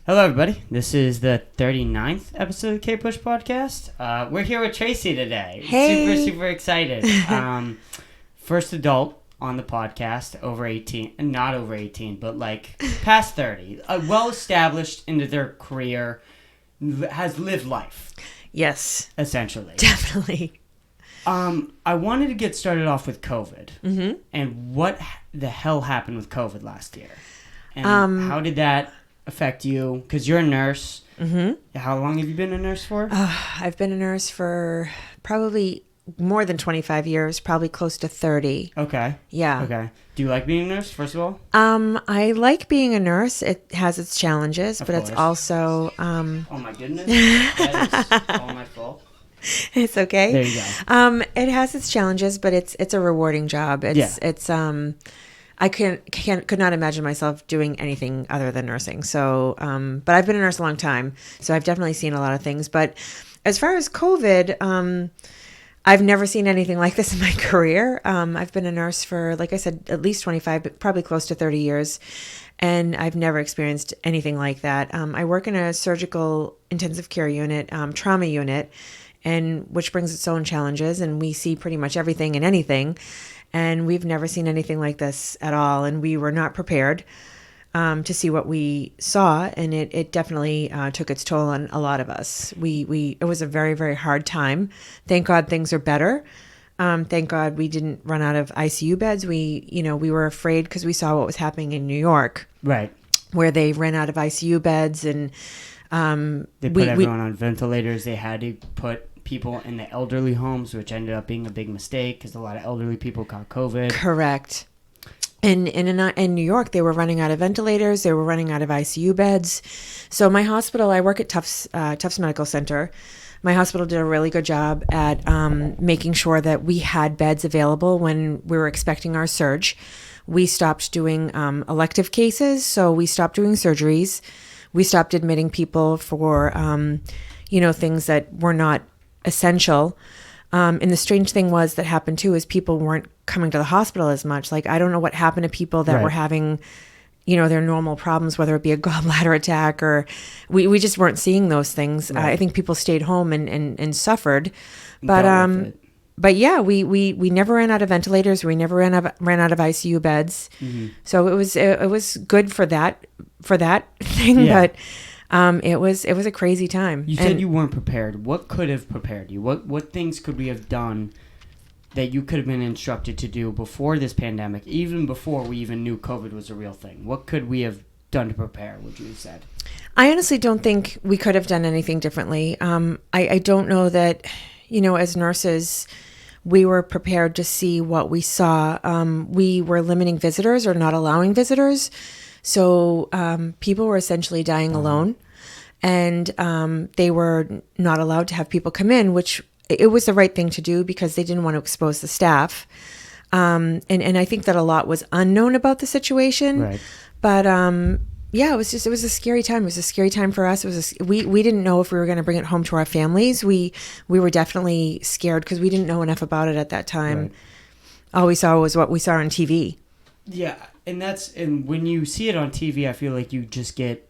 Hello, everybody. This is the 39th episode of the Kpush podcast. We're here with Tracy today. Hey. Super excited. First adult on the podcast, over 18. Not over 18, but like past 30. Well established into their career, has lived life. Yes. Essentially. Definitely. I wanted to get started off with COVID. Mm-hmm. And what the hell happened with COVID last year? And how did that affect you? Because you're a nurse. Mm-hmm. How long have you been a nurse for? I've been a nurse for probably more than 25 years, probably close to 30. Okay. Yeah. Okay. Do you like being a nurse, first of all? I like being a nurse. It has its challenges, Of but course. it's also... Oh my goodness. That is all my fault. It's okay. There you go. It has its challenges, but it's a rewarding job. It's I could not imagine myself doing anything other than nursing. So, but I've been a nurse a long time, so I've definitely seen a lot of things. But as far as COVID, I've never seen anything like this in my career. I've been a nurse for, like I said, at least 25, but probably close to 30 years. And I've never experienced anything like that. I work in a surgical intensive care unit, trauma unit, and which brings its own challenges. And we see pretty much everything and anything. And we've never seen anything like this at all. And we were not prepared to see what we saw. And it definitely took its toll on a lot of us. It was a very, very hard time. Thank God things are better. Thank God we didn't run out of ICU beds. We were afraid because we saw what was happening in New York. Right. Where they ran out of ICU beds and they put everyone on ventilators. They had to put people in the elderly homes, which ended up being a big mistake because a lot of elderly people got COVID. Correct. And in New York, they were running out of ventilators. They were running out of ICU beds. So my hospital, I work at Tufts Medical Center. My hospital did a really good job at making sure that we had beds available when we were expecting our surge. We stopped doing elective cases, so we stopped doing surgeries. We stopped admitting people for, things that were not essential. And the strange thing that happened too is people weren't coming to the hospital as much. Like, I don't know what happened to people that were having, their normal problems, whether it be a gallbladder attack or we just weren't seeing those things. Right. I think people stayed home and suffered. But yeah, we never ran out of ventilators. We never ran out of ICU beds. Mm-hmm. So it was good for that thing, yeah. But it was a crazy time. You said you weren't prepared. What could have prepared you? What things could we have done that you could have been instructed to do before this pandemic, even before we even knew COVID was a real thing? What could we have done to prepare, would you have said? I honestly don't think we could have done anything differently. I don't know that, as nurses, we were prepared to see what we saw. We were limiting visitors or not allowing visitors. So people were essentially dying alone, and they were not allowed to have people come in, which it was the right thing to do because they didn't want to expose the staff. And I think that a lot was unknown about the situation. Right. But it was a scary time. It was a scary time for us. We didn't know if we were going to bring it home to our families. We were definitely scared because we didn't know enough about it at that time. Right. All we saw was what we saw on TV. Yeah, and when you see it on TV, I feel like you just get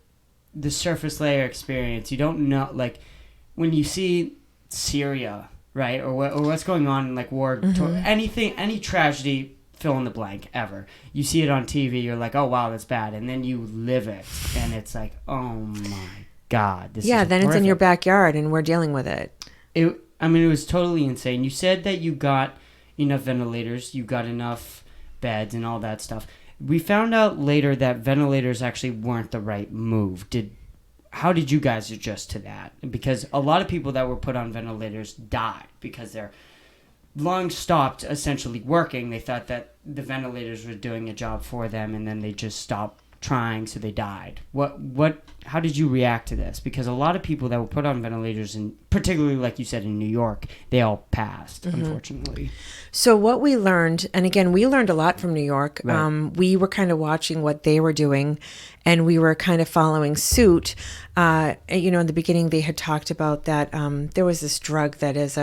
the surface layer experience. You don't know, like, when you see Syria, right, or what's going on in, like, war, any tragedy, fill in the blank, ever. You see it on TV, you're like, oh, wow, that's bad, and then you live it, and it's like, oh, my God, this is then horrific. It's in your backyard, and we're dealing with it. It was totally insane. You said that you got enough ventilators, you got enough beds and all that stuff. We found out later that ventilators actually weren't the right move. How did you guys adjust to that? Because a lot of people that were put on ventilators died because their lungs stopped essentially working. They thought that the ventilators were doing a job for them, and then they just stopped trying, so they died. How did you react to this? Because a lot of people that were put on ventilators, and particularly like you said in New York, they all passed, unfortunately. So what we learned, and again, we learned a lot from New York. Right. We were kind of watching what they were doing, and we were kind of following suit. In the beginning, they had talked about that there was this drug that is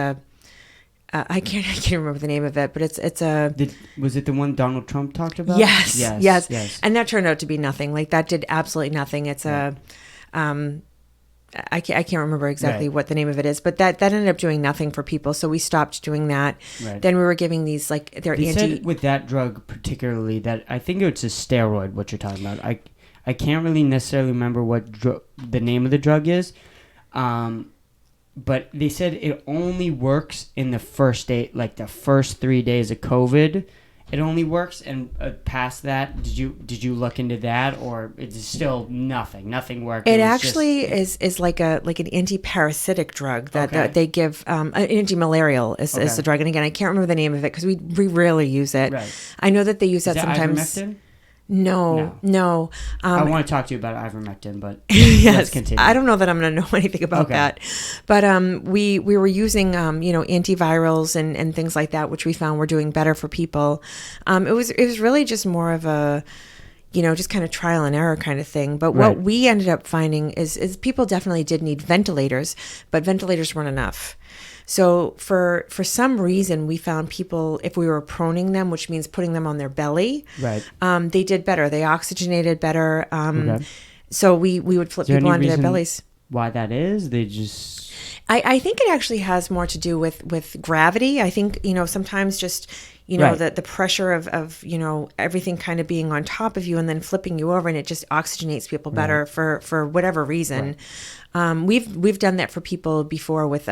I can't remember the name of it, but it's a... Was it the one Donald Trump talked about? Yes. And that turned out to be nothing. Like, that did absolutely nothing. It's a I can't remember exactly what the name of it is, but that ended up doing nothing for people. So we stopped doing that. Right. Then we were giving these They said with that drug particularly that I think it's a steroid. What you're talking about, I can't really necessarily remember what the name of the drug is, but they said it only works in the first day, like the first 3 days of COVID. It only works, and past that, did you look into that, or it's still nothing working? It actually is like an anti-parasitic drug that they give. An anti-malarial is the drug, and again, I can't remember the name of it because we rarely use it. Right. I know that they use that sometimes. Ivermectin? No. I want to talk to you about ivermectin, but yes, let's continue. I don't know that I'm going to know anything about that, but we were using antivirals and things like that, which we found were doing better for people. It was really just more of a just kind of trial and error kind of thing. But what we ended up finding is people definitely did need ventilators, but ventilators weren't enough. So for some reason, we found people, if we were proning them, which means putting them on their belly, they did better. They oxygenated better. So we would flip people onto their bellies. Why that is? They just... I think it actually has more to do with gravity. I think, sometimes just... the pressure of everything kind of being on top of you and then flipping you over, and it just oxygenates people better for whatever reason. We've done that for people before with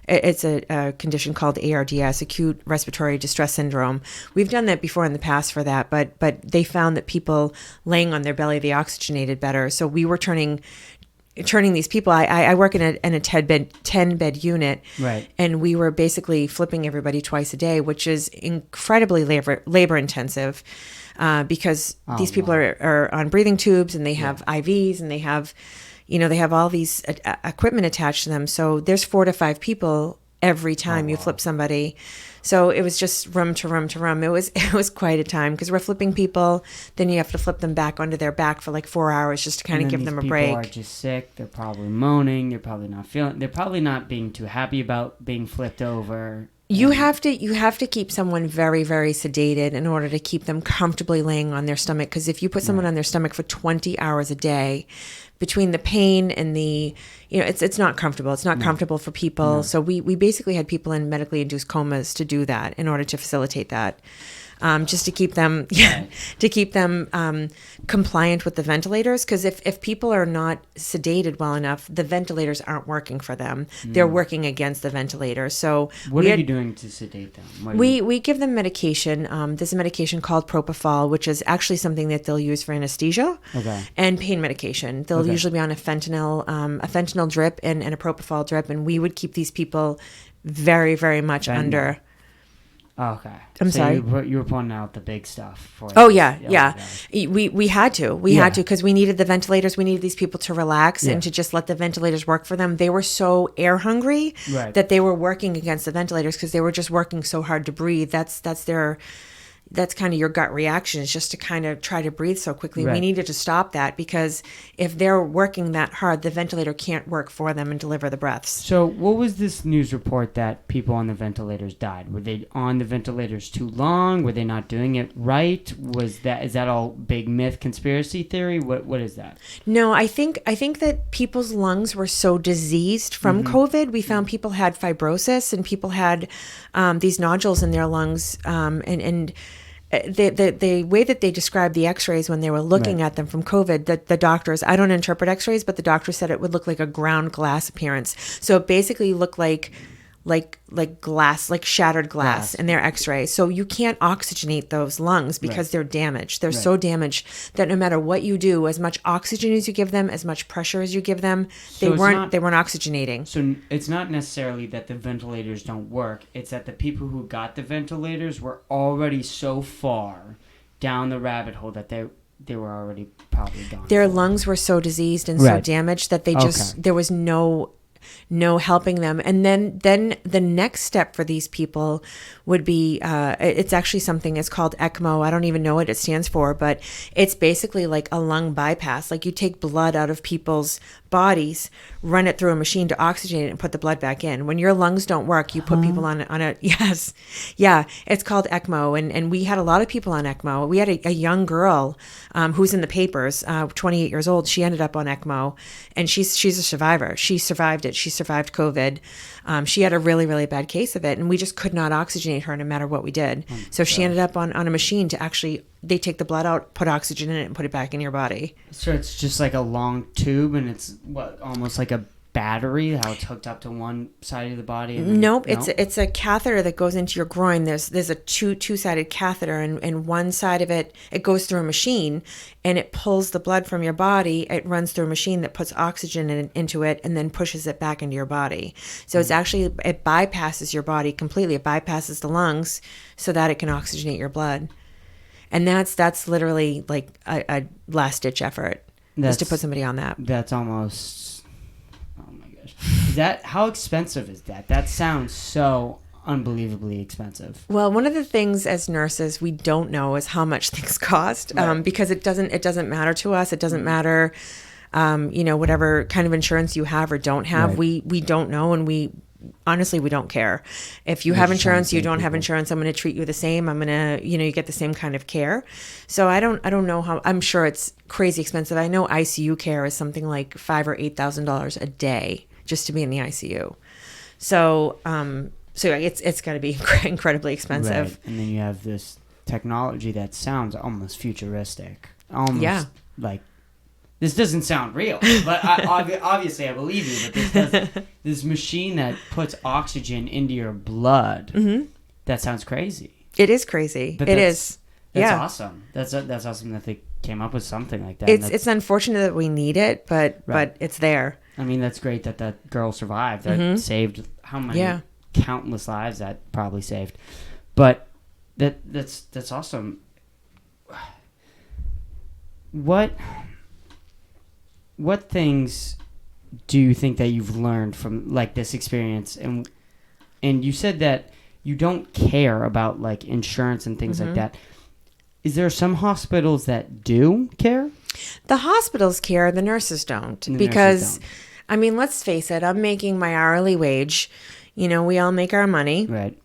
it's a condition called ARDS, acute respiratory distress syndrome. We've done that before in the past for that, but they found that people laying on their belly, they oxygenated better. So we were turning these people. I work in a 10-bed unit, and we were basically flipping everybody twice a day, which is incredibly labor intensive because these people are on breathing tubes, and they have IVs, and they have all these equipment attached to them. So there's 4 to 5 people every time you flip somebody. So it was just room to room to room. It was quite a time because we're flipping people. Then you have to flip them back onto their back for like 4 hours just to kind of give them a break. People are just sick. They're probably moaning. They're probably not feeling. They're probably not being too happy about being flipped over. You have to keep someone very, very sedated in order to keep them comfortably laying on their stomach. Because if you put someone on their stomach for 20 hours a day, between the pain and the, it's not comfortable. It's not comfortable for people. So we basically had people in medically induced comas to do that in order to facilitate that. Just to keep them, compliant with the ventilators. Because if people are not sedated well enough, the ventilators aren't working for them. They're working against the ventilator. So what are you doing to sedate them? We give them medication. There's a medication called propofol, which is actually something that they'll use for anesthesia and pain medication. They'll usually be on a fentanyl drip and a propofol drip, and we would keep these people very, very much under. Okay. I'm sorry. You were pointing out the big stuff for Oh yeah. We had to because we needed the ventilators. We needed these people to relax and to just let the ventilators work for them. They were so air hungry that they were working against the ventilators because they were just working so hard to breathe. That's kind of your gut reaction, is just to kind of try to breathe so quickly. We needed to stop that because if they're working that hard, the ventilator can't work for them and deliver the breaths. So what was this news report that people on the ventilators died? Were they on the ventilators too long? Were they not doing it right? Is that all big myth, conspiracy theory? What is that? No, I think that people's lungs were so diseased from COVID. We found people had fibrosis and people had these nodules in their lungs, and the way that they described the x-rays when they were looking at them from COVID, the doctors, I don't interpret x-rays, but the doctor said it would look like a ground glass appearance. So it basically looked like glass, like shattered glass in their x-ray. So you can't oxygenate those lungs because they're damaged. They're so damaged that no matter what you do, as much oxygen as you give them, as much pressure as you give them, they weren't oxygenating. So it's not necessarily that the ventilators don't work. It's that the people who got the ventilators were already so far down the rabbit hole that they were already probably gone. Their lungs were so diseased and so damaged that they just there was no no helping them. And then the next step for these people would be, it's actually something, it's called ECMO. I don't even know what it stands for, but it's basically like a lung bypass. Like you take blood out of people's bodies, run it through a machine to oxygenate it and put the blood back in. When your lungs don't work, you put people on a, yes. Yeah. It's called ECMO. And we had a lot of people on ECMO. We had a young girl, who's in the papers, 28 years old. She ended up on ECMO, and she's a survivor. She survived it. She survived COVID. She had a really, really bad case of it, and we just could not oxygenate her no matter what we did. So she ended up on a machine to actually, they take the blood out, put oxygen in it, and put it back in your body. So it's just like a long tube, and it's what, almost like a battery, how it's hooked up to one side of the body? And Nope, it's a catheter that goes into your groin. There's a two-sided catheter, and one side of it goes through a machine, and it pulls the blood from your body. It runs through a machine that puts oxygen into it and then pushes it back into your body. So it's actually, it bypasses your body completely. It bypasses the lungs so that it can oxygenate your blood. And that's literally like a last-ditch effort, is to put somebody on that. That's almost... How expensive is that? That sounds so unbelievably expensive. Well, one of the things as nurses we don't know is how much things cost, right. Because it doesn't matter to us. It doesn't matter, whatever kind of insurance you have or don't have. Right. We don't know, and we honestly don't care. If you have insurance, you don't have insurance, I'm going to treat you the same. I'm going to, you get the same kind of care. So I don't know how. I'm sure it's crazy expensive. I know ICU care is something like $5,000 or $8,000 a day just to be in the ICU. So it's got to be incredibly expensive. Right. And then you have this technology that sounds almost futuristic. Almost like, this doesn't sound real, but obviously I believe you, but this machine that puts oxygen into your blood, that sounds crazy. It is crazy. But That's awesome. That's awesome that they came up with something like that. It's unfortunate that we need it, but it's there. I mean, that's great that that girl survived. That saved how many countless lives that probably saved. But that's awesome. What things do you think that you've learned from like this experience? And you said that you don't care about like insurance and things like that. Is there some hospitals that do care? The hospitals care, the nurses don't. I mean, let's face it, I'm making my hourly wage. We all make our money. Right.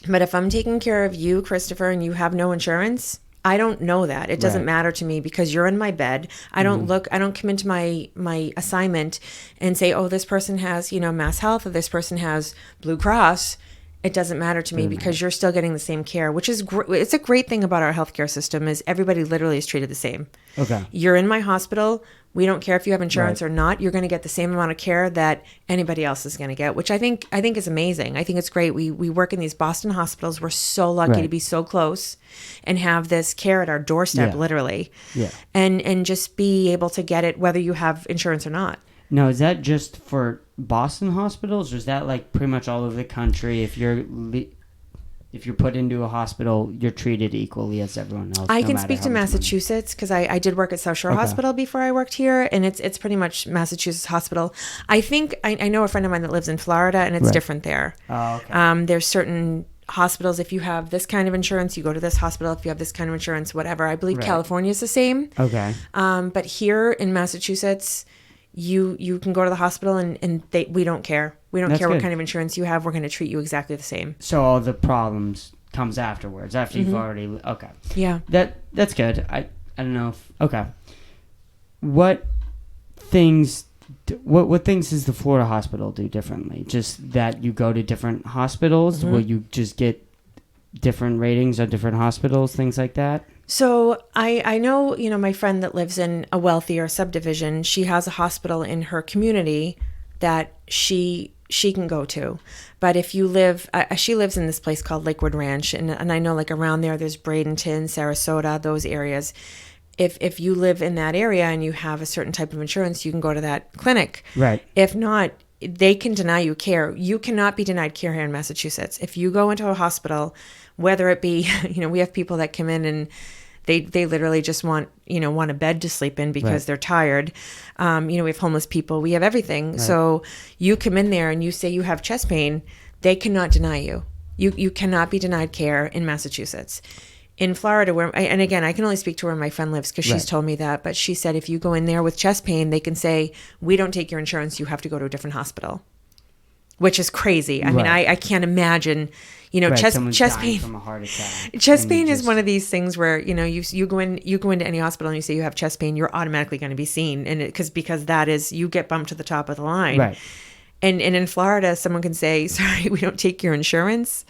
But if I'm taking care of you, Christopher, and you have no insurance, I don't know that. It doesn't matter to me because you're in my bed. I don't come into my assignment and say, oh, this person has, Mass Health, or this person has Blue Cross. It doesn't matter to me because you're still getting the same care, which is it's a great thing about our healthcare system is everybody literally is treated the same. Okay. You're in my hospital. We don't care if you have insurance or not. You're going to get the same amount of care that anybody else is going to get, which I think is amazing. I think it's great. We work in these Boston hospitals. We're so lucky to be so close and have this care at our doorstep, literally. Yeah. And just be able to get it whether you have insurance or not. Now, is that just for Boston hospitals, or is that like pretty much all over the country? If you're put into a hospital, you're treated equally as everyone else. I can speak to Massachusetts because I did work at South Shore Hospital before I worked here, and it's pretty much Massachusetts hospital. I think I know a friend of mine that lives in Florida, and it's different there. Oh, okay. There's certain hospitals. If you have this kind of insurance, you go to this hospital. If you have this kind of insurance, whatever. I believe California is the same. Okay. But here in Massachusetts, you can go to the hospital and we don't care. We don't care what kind of insurance you have. We're going to treat you exactly the same. So all the problems comes afterwards, after you've already... Okay. Yeah. That's good. I don't know if... Okay. What things does the Florida hospital do differently? Just that you go to different hospitals? Will you just get different ratings at different hospitals, things like that? So I know, my friend that lives in a wealthier subdivision, she has a hospital in her community that she can go to. But if you live, she lives in this place called Lakewood Ranch. And I know like around there's Bradenton, Sarasota, those areas. If you live in that area and you have a certain type of insurance, you can go to that clinic. Right. If not, they can deny you care. You cannot be denied care here in Massachusetts. If you go into a hospital, whether it be, we have people that come in and They literally just want a bed to sleep in because Right. they're tired. We have homeless people. We have everything. Right. So you come in there and you say you have chest pain, they cannot deny you. You cannot be denied care in Massachusetts. In Florida, and again, I can only speak to where my friend lives because she's Right. told me that, but she said if you go in there with chest pain, they can say, we don't take your insurance, you have to go to a different hospital, which is crazy. I mean, Right. I can't imagine, Right. chest Someone's chest dying pain. from a heart attack. Chest and you pain is just- one of these things where, you go into any hospital and you say you have chest pain, you're automatically going to be seen. And because that is, you get bumped to the top of the line. Right. And in Florida, someone can say, sorry, we don't take your insurance.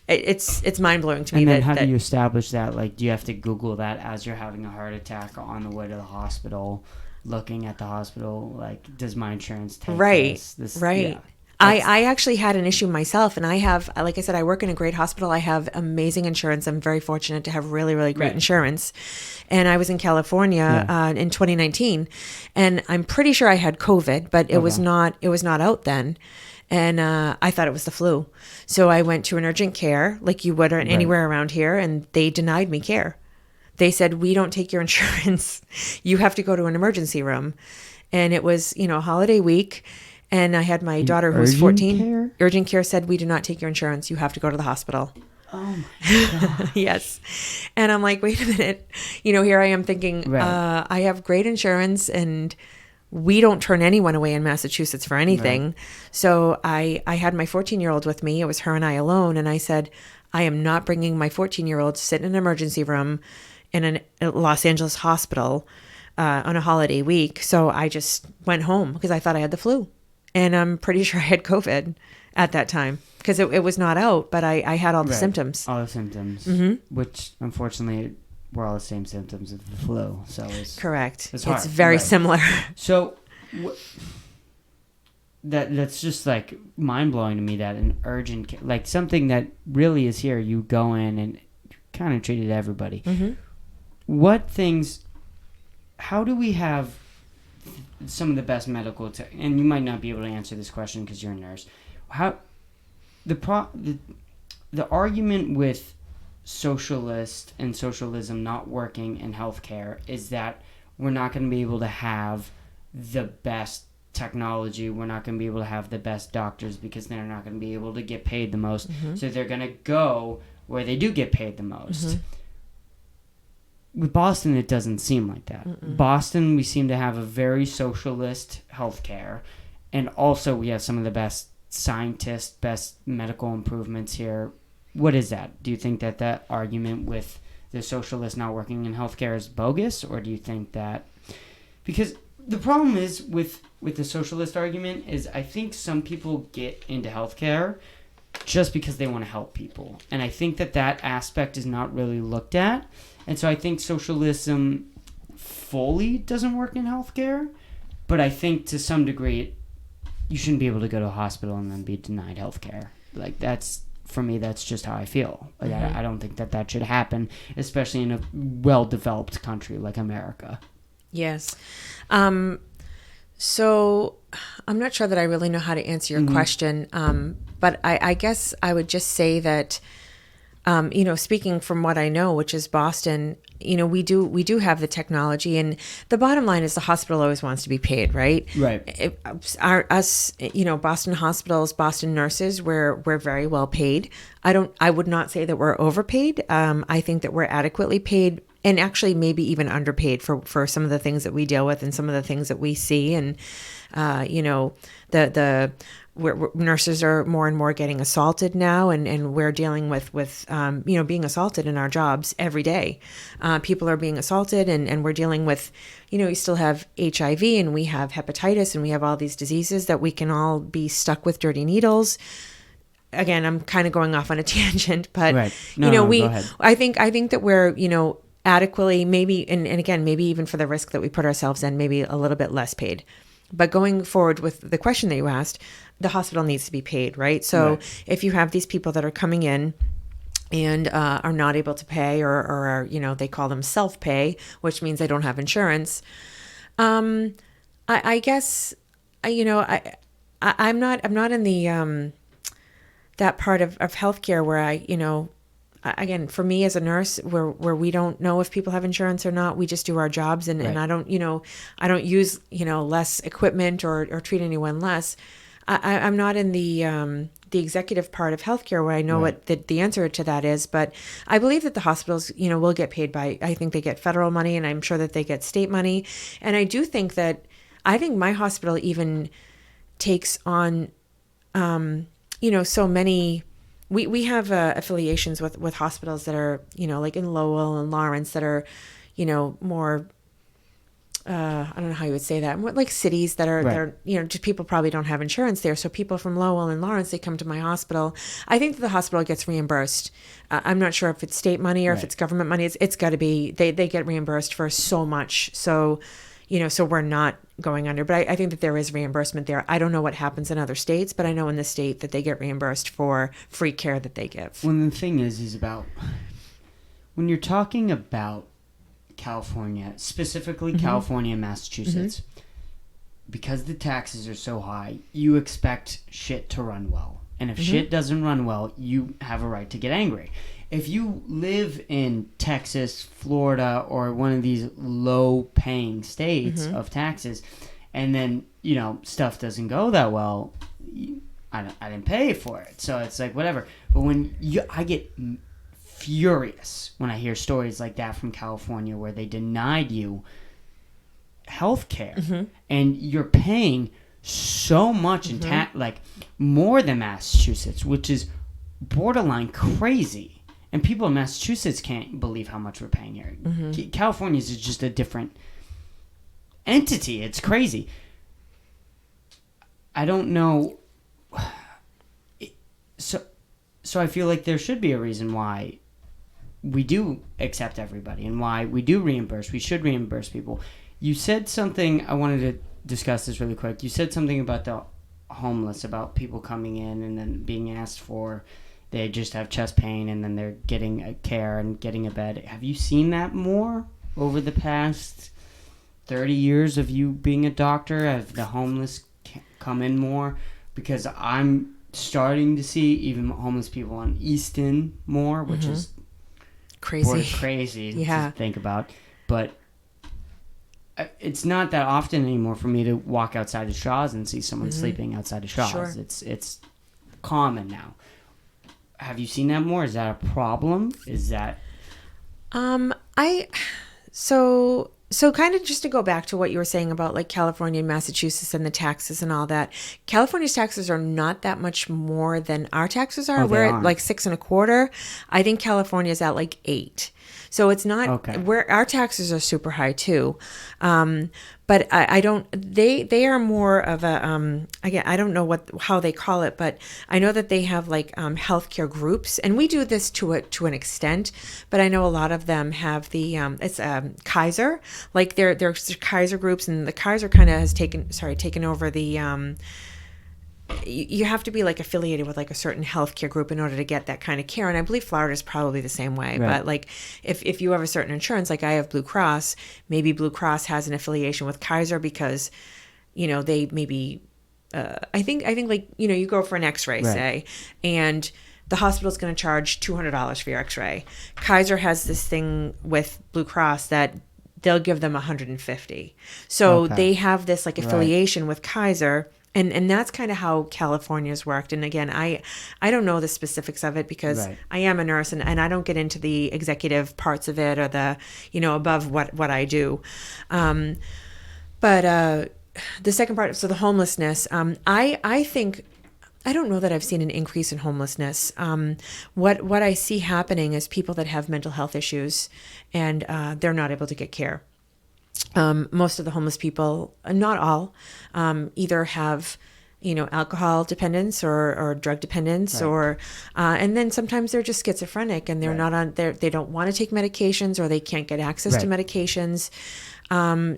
It's mind blowing to me. And then that, how that, do you establish that? Like, do you have to Google that as you're having a heart attack on the way to the hospital, looking at the hospital? Like, does my insurance take this? Right. Yeah. I actually had an issue myself, and I have, like I said, I work in a great hospital. I have amazing insurance. I'm very fortunate to have really, really great Right. insurance. And I was in California in 2019, and I'm pretty sure I had COVID, but it was not out then. And I thought it was the flu. So I went to an urgent care, like you would anywhere around here, and they denied me care. They said, we don't take your insurance. You have to go to an emergency room. And it was, a holiday week. And I had my daughter who was 14. Care? Urgent care said, we do not take your insurance. You have to go to the hospital. Oh my God. Yes. And I'm like, wait a minute. Here I am thinking, Right. I have great insurance and we don't turn anyone away in Massachusetts for anything. Right. So I had my 14-year-old with me. It was her and I alone. And I said, I am not bringing my 14-year-old to sit in an emergency room in a Los Angeles hospital on a holiday week. So I just went home because I thought I had the flu. And I'm pretty sure I had COVID at that time because it was not out, but I had all the symptoms. All the symptoms, which unfortunately were all the same symptoms of the flu. So it's Correct. It's hard. It's very similar. So that's just like mind blowing to me that an urgent like something that really is here. You go in and kind of treated everybody. Mm-hmm. What things? How do we have some of the best medical and you might not be able to answer this question because you're a nurse. How the argument with socialist and socialism not working in healthcare is that we're not going to be able to have the best technology. We're not going to be able to have the best doctors because they're not going to be able to get paid the most. Mm-hmm. So they're going to go where they do get paid the most. Mm-hmm. With Boston, it doesn't seem like that. Mm-mm. Boston, we seem to have a very socialist healthcare, and also we have some of the best scientists, best medical improvements here. What is that? Do you think that that argument with the socialists not working in healthcare is bogus, or do you think that... Because the problem is with the socialist argument is I think some people get into healthcare just because they want to help people. And I think that aspect is not really looked at. And so I think socialism fully doesn't work in healthcare, but I think to some degree you shouldn't be able to go to a hospital and then be denied healthcare. Like that's, for me, that's just how I feel. Like I don't think that should happen, especially in a well-developed country like America. Yes. So I'm not sure that I really know how to answer your question, but I guess I would just say that, speaking from what I know, which is Boston, we do have the technology, and the bottom line is the hospital always wants to be paid, right? Right. Boston hospitals, Boston nurses, we're very well paid. I would not say that we're overpaid. I think that we're adequately paid, and actually maybe even underpaid for some of the things that we deal with and some of the things that we see. And, nurses are more and more getting assaulted now, and we're dealing with being assaulted in our jobs every day. People are being assaulted, and we're dealing with, you still have HIV, and we have hepatitis, and we have all these diseases that we can all be stuck with dirty needles. Again, I'm kind of going off on a tangent, but right. Go ahead. I think that we're, adequately, maybe, and again, maybe even for the risk that we put ourselves in, maybe a little bit less paid. But going forward with the question that you asked, the hospital needs to be paid, right? So if you have these people that are coming in and are not able to pay, or are, they call them self-pay, which means they don't have insurance. I guess, I'm not in the that part of healthcare where again, for me as a nurse, where we don't know if people have insurance or not, we just do our jobs, and, and I don't, I don't use, less equipment or treat anyone less. I'm not in the executive part of healthcare where I know what the answer to that is, but I believe that the hospitals, will get paid I think they get federal money, and I'm sure that they get state money. And I do think I think my hospital even takes on, so many, we have affiliations with hospitals that are, like in Lowell and Lawrence that are, more, I don't know how you would say that, more like cities that are, just people probably don't have insurance there. So people from Lowell and Lawrence, they come to my hospital. I think that the hospital gets reimbursed. I'm not sure if it's state money or if it's government money. It's got to be, they get reimbursed for so much. So, so we're not going under, but I think that there is reimbursement there. I don't know what happens in other states, but I know in the state that they get reimbursed for free care that they give. Well, the thing is about when you're talking about California, specifically California and Massachusetts, because the taxes are so high, you expect shit to run well. And if shit doesn't run well, you have a right to get angry. If you live in Texas, Florida, or one of these low-paying states of taxes, and then, stuff doesn't go that well, I didn't pay for it. So it's like, whatever. But I get furious when I hear stories like that from California where they denied you health care and you're paying so much in tax, like more than Massachusetts, which is borderline crazy. And people in Massachusetts can't believe how much we're paying here. California's is just a different entity. It's crazy. I don't know. So I feel like there should be a reason why we do accept everybody and why we do reimburse. We should reimburse people. You said something, I wanted to discuss this really quick. You said something about the homeless, about people coming in and then being asked for, they just have chest pain and then they're getting a care and getting a bed. Have you seen that more over the past 30 years of you being a doctor? Have the homeless come in more? Because I'm starting to see even homeless people on Easton more, which is crazy to think about. But it's not that often anymore for me to walk outside of Shaw's and see someone sleeping outside of Shaw's. Sure. It's common now. Have you seen that more? Is that a problem? Is that... So kind of just to go back to what you were saying about like California and Massachusetts and the taxes and all that. California's taxes are not that much more than our taxes are. We're at like 6.25. I think California's at like 8. So it's not where our taxes are super high too. But I don't, they are more of a, again, I don't know how they call it, but I know that they have like healthcare groups, and we do this to an extent, but I know a lot of them have the, it's Kaiser, like they're Kaiser groups, and the Kaiser kind of has taken over the, you have to be like affiliated with like a certain healthcare group in order to get that kind of care. And I believe Florida is probably the same way. Right. But like if you have a certain insurance, like I have Blue Cross, maybe Blue Cross has an affiliation with Kaiser because, they maybe, I think like, you go for an x-ray, say, and the hospital's going to charge $200 for your x-ray. Kaiser has this thing with Blue Cross that they'll give them $150. So they have this like affiliation with Kaiser. And that's kind of how California's worked. And again, I don't know the specifics of it because I am a nurse and I don't get into the executive parts of it or the, above what I do. But the second part, so the homelessness, I think, I don't know that I've seen an increase in homelessness. What I see happening is people that have mental health issues and they're not able to get care. Most of the homeless people, not all, either have, alcohol dependence or drug dependence, or, and then sometimes they're just schizophrenic and they're not on there. They don't want to take medications or they can't get access to medications.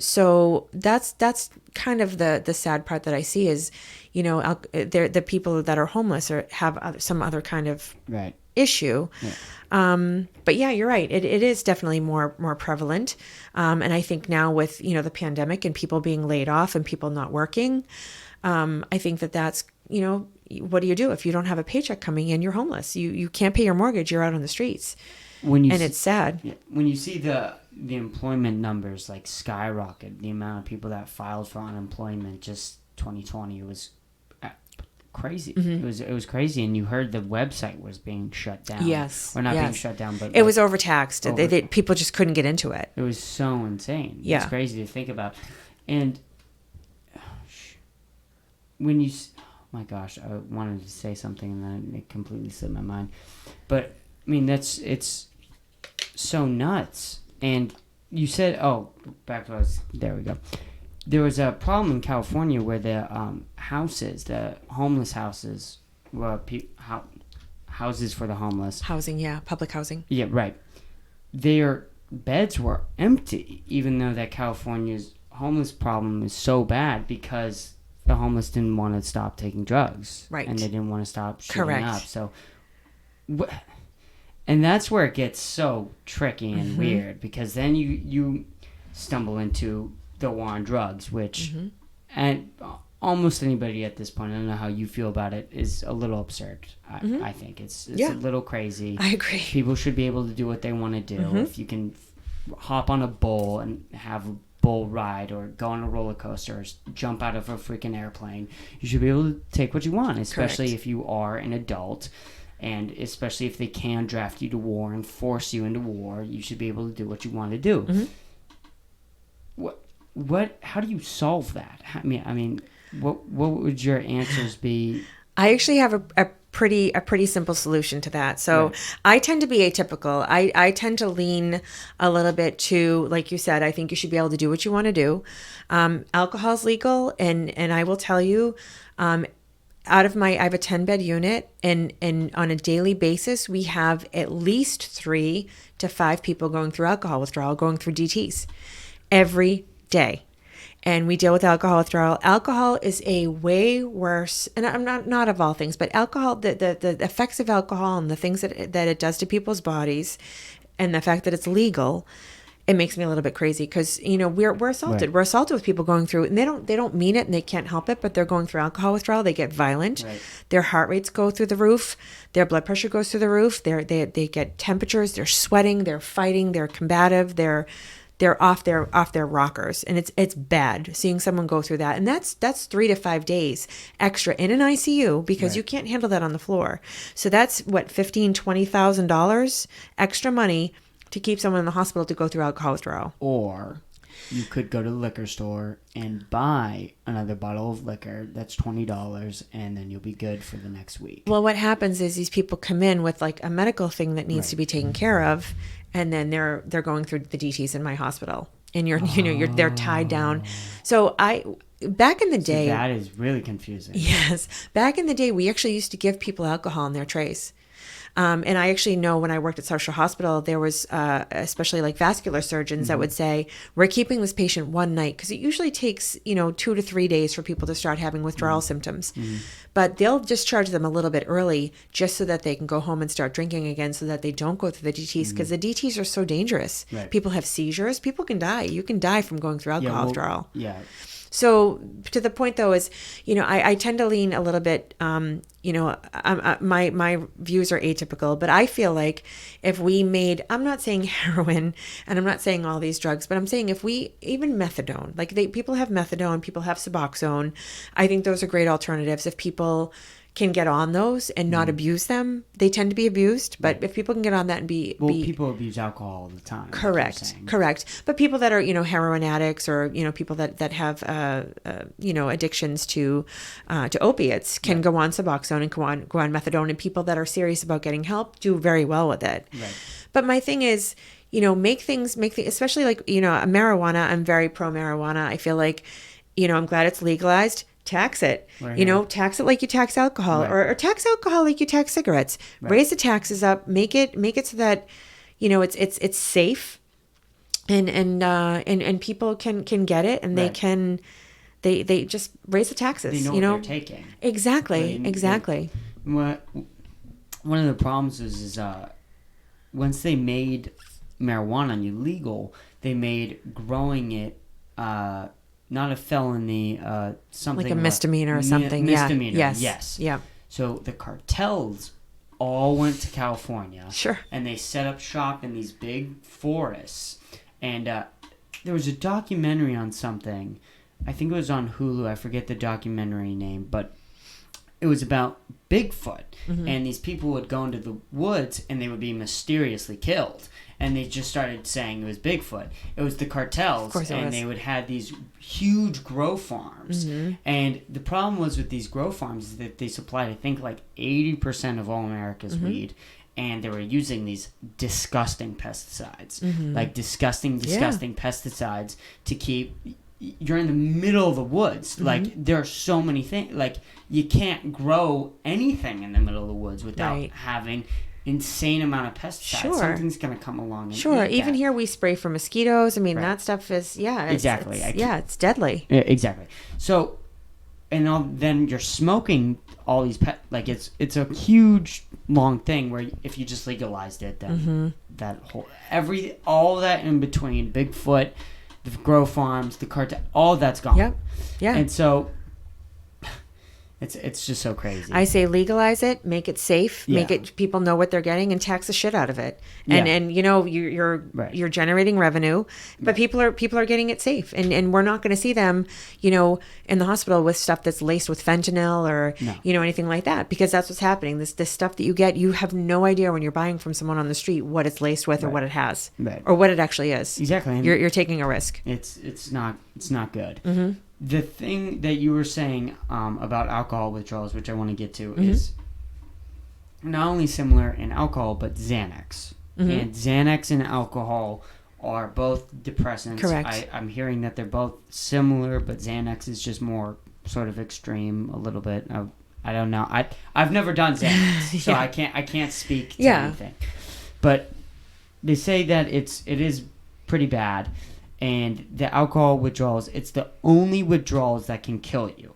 So that's kind of the sad part that I see is, the people that are homeless or have some other kind of issue. But yeah, you're right. It is definitely more prevalent. And I think now with, the pandemic and people being laid off and people not working, I think that's, what do you do if you don't have a paycheck coming in? You're homeless. You can't pay your mortgage. You're out on the streets. It's sad. Yeah, when you see the employment numbers like skyrocket, the amount of people that filed for unemployment just 2020, it was crazy. It was crazy, and you heard the website was being shut down. Yes, or not being shut down, but it was overtaxed. People just couldn't get into it. It was so insane. Yeah, it's crazy to think about. And when you, oh my gosh, I wanted to say something and then it completely slipped my mind. But I mean, it's so nuts. And you said, back to us. There we go. There was a problem in California where the houses, the homeless houses, houses for the homeless. Housing, yeah, public housing. Yeah, right. Their beds were empty, even though that California's homeless problem is so bad because the homeless didn't want to stop taking drugs. Right. And they didn't want to stop shooting up. So, and that's where it gets so tricky and weird, because then you stumble into the war on drugs, which and almost anybody at this point, I don't know how you feel about it, is a little absurd. I think it's a little crazy. I agree. People should be able to do what they want to do. If you can hop on a bull and have a bull ride, or go on a roller coaster, or jump out of a freaking airplane, you should be able to take what you want, especially if you are an adult. And especially if they can draft you to war and force you into war, you should be able to do what you want to do. How do you solve that? I mean, what would your answers be? I actually have a pretty simple solution to that. So I tend to be atypical. I tend to lean a little bit to, like you said, I think you should be able to do what you want to do. Alcohol's legal, and I will tell you, I have a 10-bed unit, and on a daily basis, we have at least 3 to 5 people going through alcohol withdrawal, going through DTs every day. And we deal with alcohol withdrawal. Alcohol is a way worse, and I'm not of all things, but alcohol, the effects of alcohol and the things that it does to people's bodies, and the fact that it's legal, it makes me a little bit crazy, because we're assaulted. Right. We're assaulted with people going through, and they don't mean it and they can't help it, but they're going through alcohol withdrawal. They get violent. Right. Their heart rates go through the roof. Their blood pressure goes through the roof. They get temperatures. They're sweating. They're fighting. They're combative. They're off their rockers, and it's bad seeing someone go through that. And that's 3 to 5 days extra in an ICU, because you can't handle that on the floor. So that's what, $15,000-$20,000 extra money to keep someone in the hospital to go through alcohol withdrawal. Or you could go to the liquor store and buy another bottle of liquor that's $20, and then you'll be good for the next week. Well, what happens is these people come in with like a medical thing that needs to be taken care of, and then they're going through the DTs in my hospital, and they're tied down. So back in the day, that is really confusing. Yes, back in the day, we actually used to give people alcohol in their trays. And I actually know when I worked at Social Hospital, there was especially like vascular surgeons that would say, we're keeping this patient one night, because it usually takes 2 to 3 days for people to start having withdrawal symptoms. But they'll discharge them a little bit early, just so that they can go home and start drinking again, so that they don't go through the DTs, because the DTs are so dangerous. Right. People have seizures. People can die. You can die from going through alcohol withdrawal. Yeah. So to the point, though, is, I tend to lean a little bit, my views are atypical, but I feel like if we made, I'm not saying heroin, and I'm not saying all these drugs, but I'm saying if we, even methadone, like people have methadone, people have Suboxone, I think those are great alternatives. If people can get on those and not abuse them, they tend to be abused. But if people can get on that and people abuse alcohol all the time. Correct. But people that are, heroin addicts, or, people that have, addictions to opiates can go on Suboxone and go on methadone, and people that are serious about getting help do very well with it. Right. But my thing is, make things, especially like, marijuana. I'm very pro marijuana. I feel like, I'm glad it's legalized. Tax it, tax it like you tax alcohol, or tax alcohol like you tax cigarettes. Raise the taxes up, make it so that, it's safe, and people can get it, and they just raise the taxes. They know what they're taking. Exactly. One of the problems is once they made marijuana illegal, they made growing it not a felony, something like a misdemeanor or something. Misdemeanor. Yeah. Yes. Yeah. So the cartels all went to California. Sure. And they set up shop in these big forests. And there was a documentary on something. I think it was on Hulu. I forget the documentary name, but it was about Bigfoot. Mm-hmm. And these people would go into the woods and they would be mysteriously killed. And they just started saying it was Bigfoot. It was the cartels. Of course it and was. they would have these huge grow farms. Mm-hmm. And the problem was with these grow farms is that they supplied, I think, like 80% of all America's Mm-hmm. weed. And they were using these disgusting pesticides. Mm-hmm. Like disgusting pesticides to keep... You're in the middle of the woods. Mm-hmm. Like, there are so many things. Like, you can't grow anything in the middle of the woods without having insane amount of pesticides. Sure. Something's going to come along and eat Even that. here we spray for mosquitoes. I mean, Right. that stuff is, Exactly. it's deadly. Yeah, exactly. So, and then you're smoking all these like it's a huge long thing where if you just legalized it, then that whole all that in between, Bigfoot, the grow farms, the cartel, all that's gone. Yep. Yeah. And so it's just so crazy. I say legalize it, make it safe, make Yeah. it people know what they're getting, and tax the shit out of it. And Yeah. and you know you're Right. you're generating revenue, but people are getting it safe, and we're not going to see them, in the hospital with stuff that's laced with fentanyl or No. anything like that, because that's what's happening. This stuff that you get, you have no idea when you're buying from someone on the street what it's laced with or Right. what it has Right. or what it actually is. Exactly. And You're taking a risk. it's not good. Mm-hmm. The thing that you were saying about alcohol withdrawals, which I want to get to, Mm-hmm. is not only similar in alcohol, but Xanax. Mm-hmm. And Xanax and alcohol are both depressants. Correct. I'm hearing that they're both similar, but Xanax is just more sort of extreme a little bit. I don't know. I've never done Xanax, so Yeah. I can't speak to Yeah. anything. But they say that it is pretty bad. And the alcohol withdrawals, it's the only withdrawals that can kill you.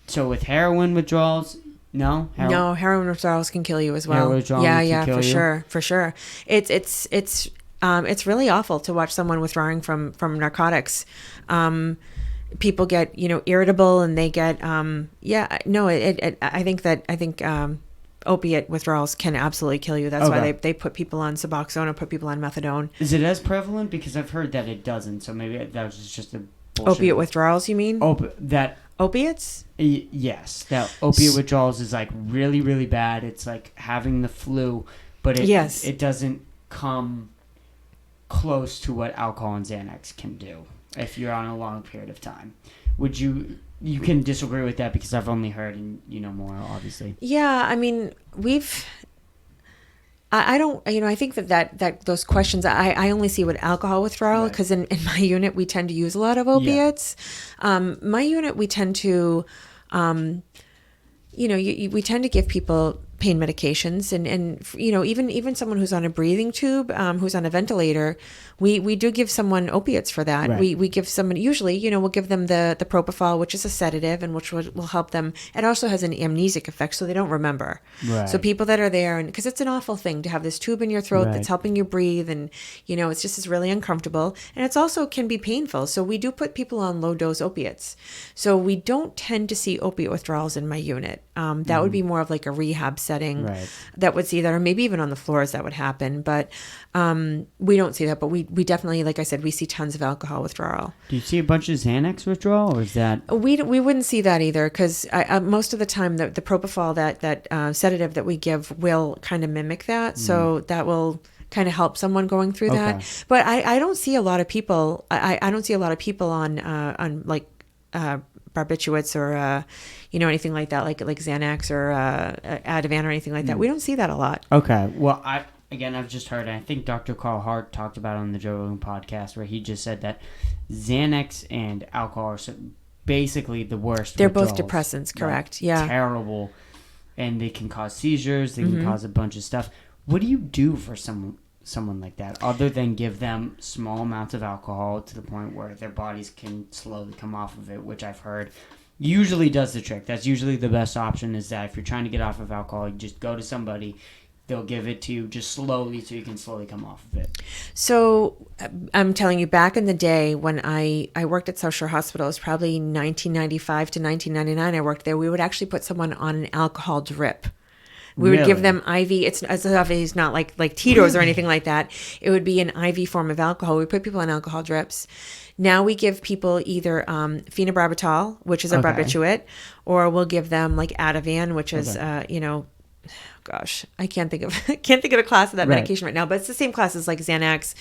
So with heroin withdrawals, no? No, heroin withdrawals can kill you as well. Heroin withdrawals can Yeah, kill for you? sure. It's really awful to watch someone withdrawing from narcotics. People get irritable and they get I think opiate withdrawals can absolutely kill you. That's why they put people on Suboxone or put people on methadone. Is it as prevalent? Because I've heard that it doesn't. So maybe that was just a bullshit. Opiate withdrawals, you mean? Opiates? Yes. That opiate withdrawals is like really, really bad. It's like having the flu, but it doesn't come close to what alcohol and Xanax can do if you're on a long period of time. Would you can disagree with that because I've only heard and you know more, obviously. Yeah, I mean, I don't, I think that those questions, I only see with alcohol withdrawal because in my unit, we tend to use a lot of opiates. My unit, we tend to, we tend to give people pain medications and even someone who's on a breathing tube, who's on a ventilator, we do give someone opiates for that. Right. We give someone, usually, we'll give them the propofol, which is a sedative and which will help them. It also has an amnesic effect, so they don't remember. Right. So people that are there, and because it's an awful thing to have this tube in your throat that's helping you breathe, and it's really uncomfortable, and it's also can be painful. So we do put people on low dose opiates. So we don't tend to see opiate withdrawals in my unit. That would be more of like a rehab setting that would see that, or maybe even on the floors that would happen. But we don't see that. But we definitely, like I said, we see tons of alcohol withdrawal. Do you see a bunch of Xanax withdrawal, or is that? We wouldn't see that either, because most of the time the propofol, that sedative that we give, will kind of mimic that. So that will kind of help someone going through that. But I don't see a lot of people. I don't see a lot of people on like barbiturates or anything like that, like Xanax or Ativan or anything like that. We don't see that a lot. Okay. Well, I've just heard, and I think Dr. Carl Hart talked about it on the Joe Rogan podcast, where he just said that Xanax and alcohol are basically the worst. They're both withdrawals. depressants, correct? Like, Yeah. Terrible. And they can cause seizures. They can cause a bunch of stuff. What do you do for someone like that, other than give them small amounts of alcohol to the point where their bodies can slowly come off of it, which I've heard usually does the trick. That's usually the best option, is that if you're trying to get off of alcohol, you just go to somebody, they'll give it to you just slowly so you can slowly come off of it. So I'm telling you, back in the day when I worked at South Shore Hospital, it was probably 1995 to 1999 I worked there, we would actually put someone on an alcohol drip. We would give them IV. It's not like Tito's or anything like that. It would be an IV form of alcohol. We put people on alcohol drips. Now we give people either phenobarbital, which is a barbiturate, or we'll give them like Ativan, which is gosh, I can't think of the class of that medication right now, but it's the same class as like Xanax,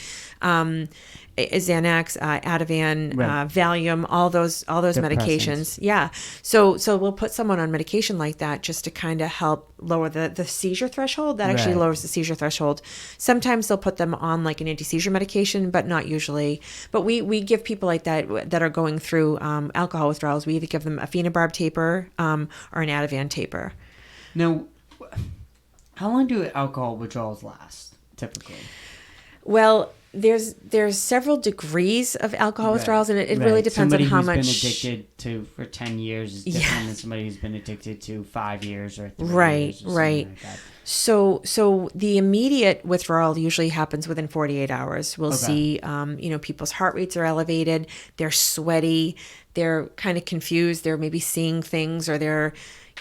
Ativan, Valium, all those medications. Yeah. So we'll put someone on medication like that just to kind of help lower the seizure threshold. That actually lowers the seizure threshold. Sometimes they'll put them on like an anti-seizure medication, but not usually. But we give people like that are going through alcohol withdrawals, we either give them a phenobarb taper or an Ativan taper. Now, how long do alcohol withdrawals last, typically? Well, there's several degrees of alcohol withdrawals, and it really depends on how much. Somebody who's been addicted to for 10 years is different than somebody who's been addicted to 5 years or 3 years or something like that. So the immediate withdrawal usually happens within 48 hours. We'll see, people's heart rates are elevated, they're sweaty, they're kind of confused, they're maybe seeing things, or they're,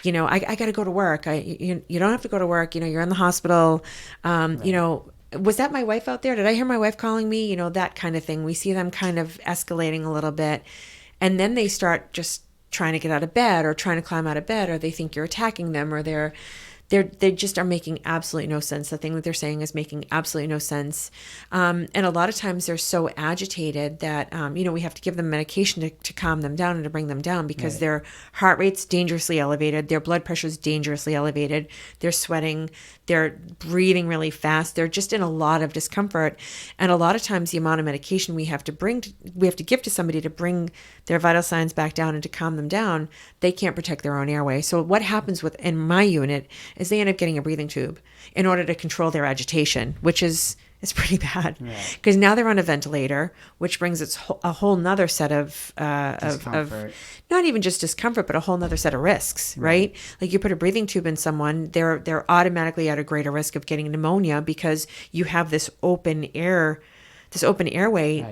I got to go to work. You don't have to go to work. You're in the hospital. Was that my wife out there? Did I hear my wife calling me? That kind of thing. We see them kind of escalating a little bit. And then they start just trying to get out of bed or trying to climb out of bed, or they think you're attacking them, or they just are making absolutely no sense. The thing that they're saying is making absolutely no sense. And a lot of times they're so agitated that, we have to give them medication to calm them down and to bring them down, because their heart rate's dangerously elevated. Their blood pressure's dangerously elevated. They're sweating. They're breathing really fast. They're just in a lot of discomfort. And a lot of times the amount of medication we have to give to somebody to bring their vital signs back down and to calm them down, they can't protect their own airway. So what happens in my unit is they end up getting a breathing tube in order to control their agitation, which is pretty bad, because now they're on a ventilator, which brings a whole nother set of not even just discomfort, but a whole nother set of risks, right? Like you put a breathing tube in someone, they're automatically at a greater risk of getting pneumonia, because you have this open airway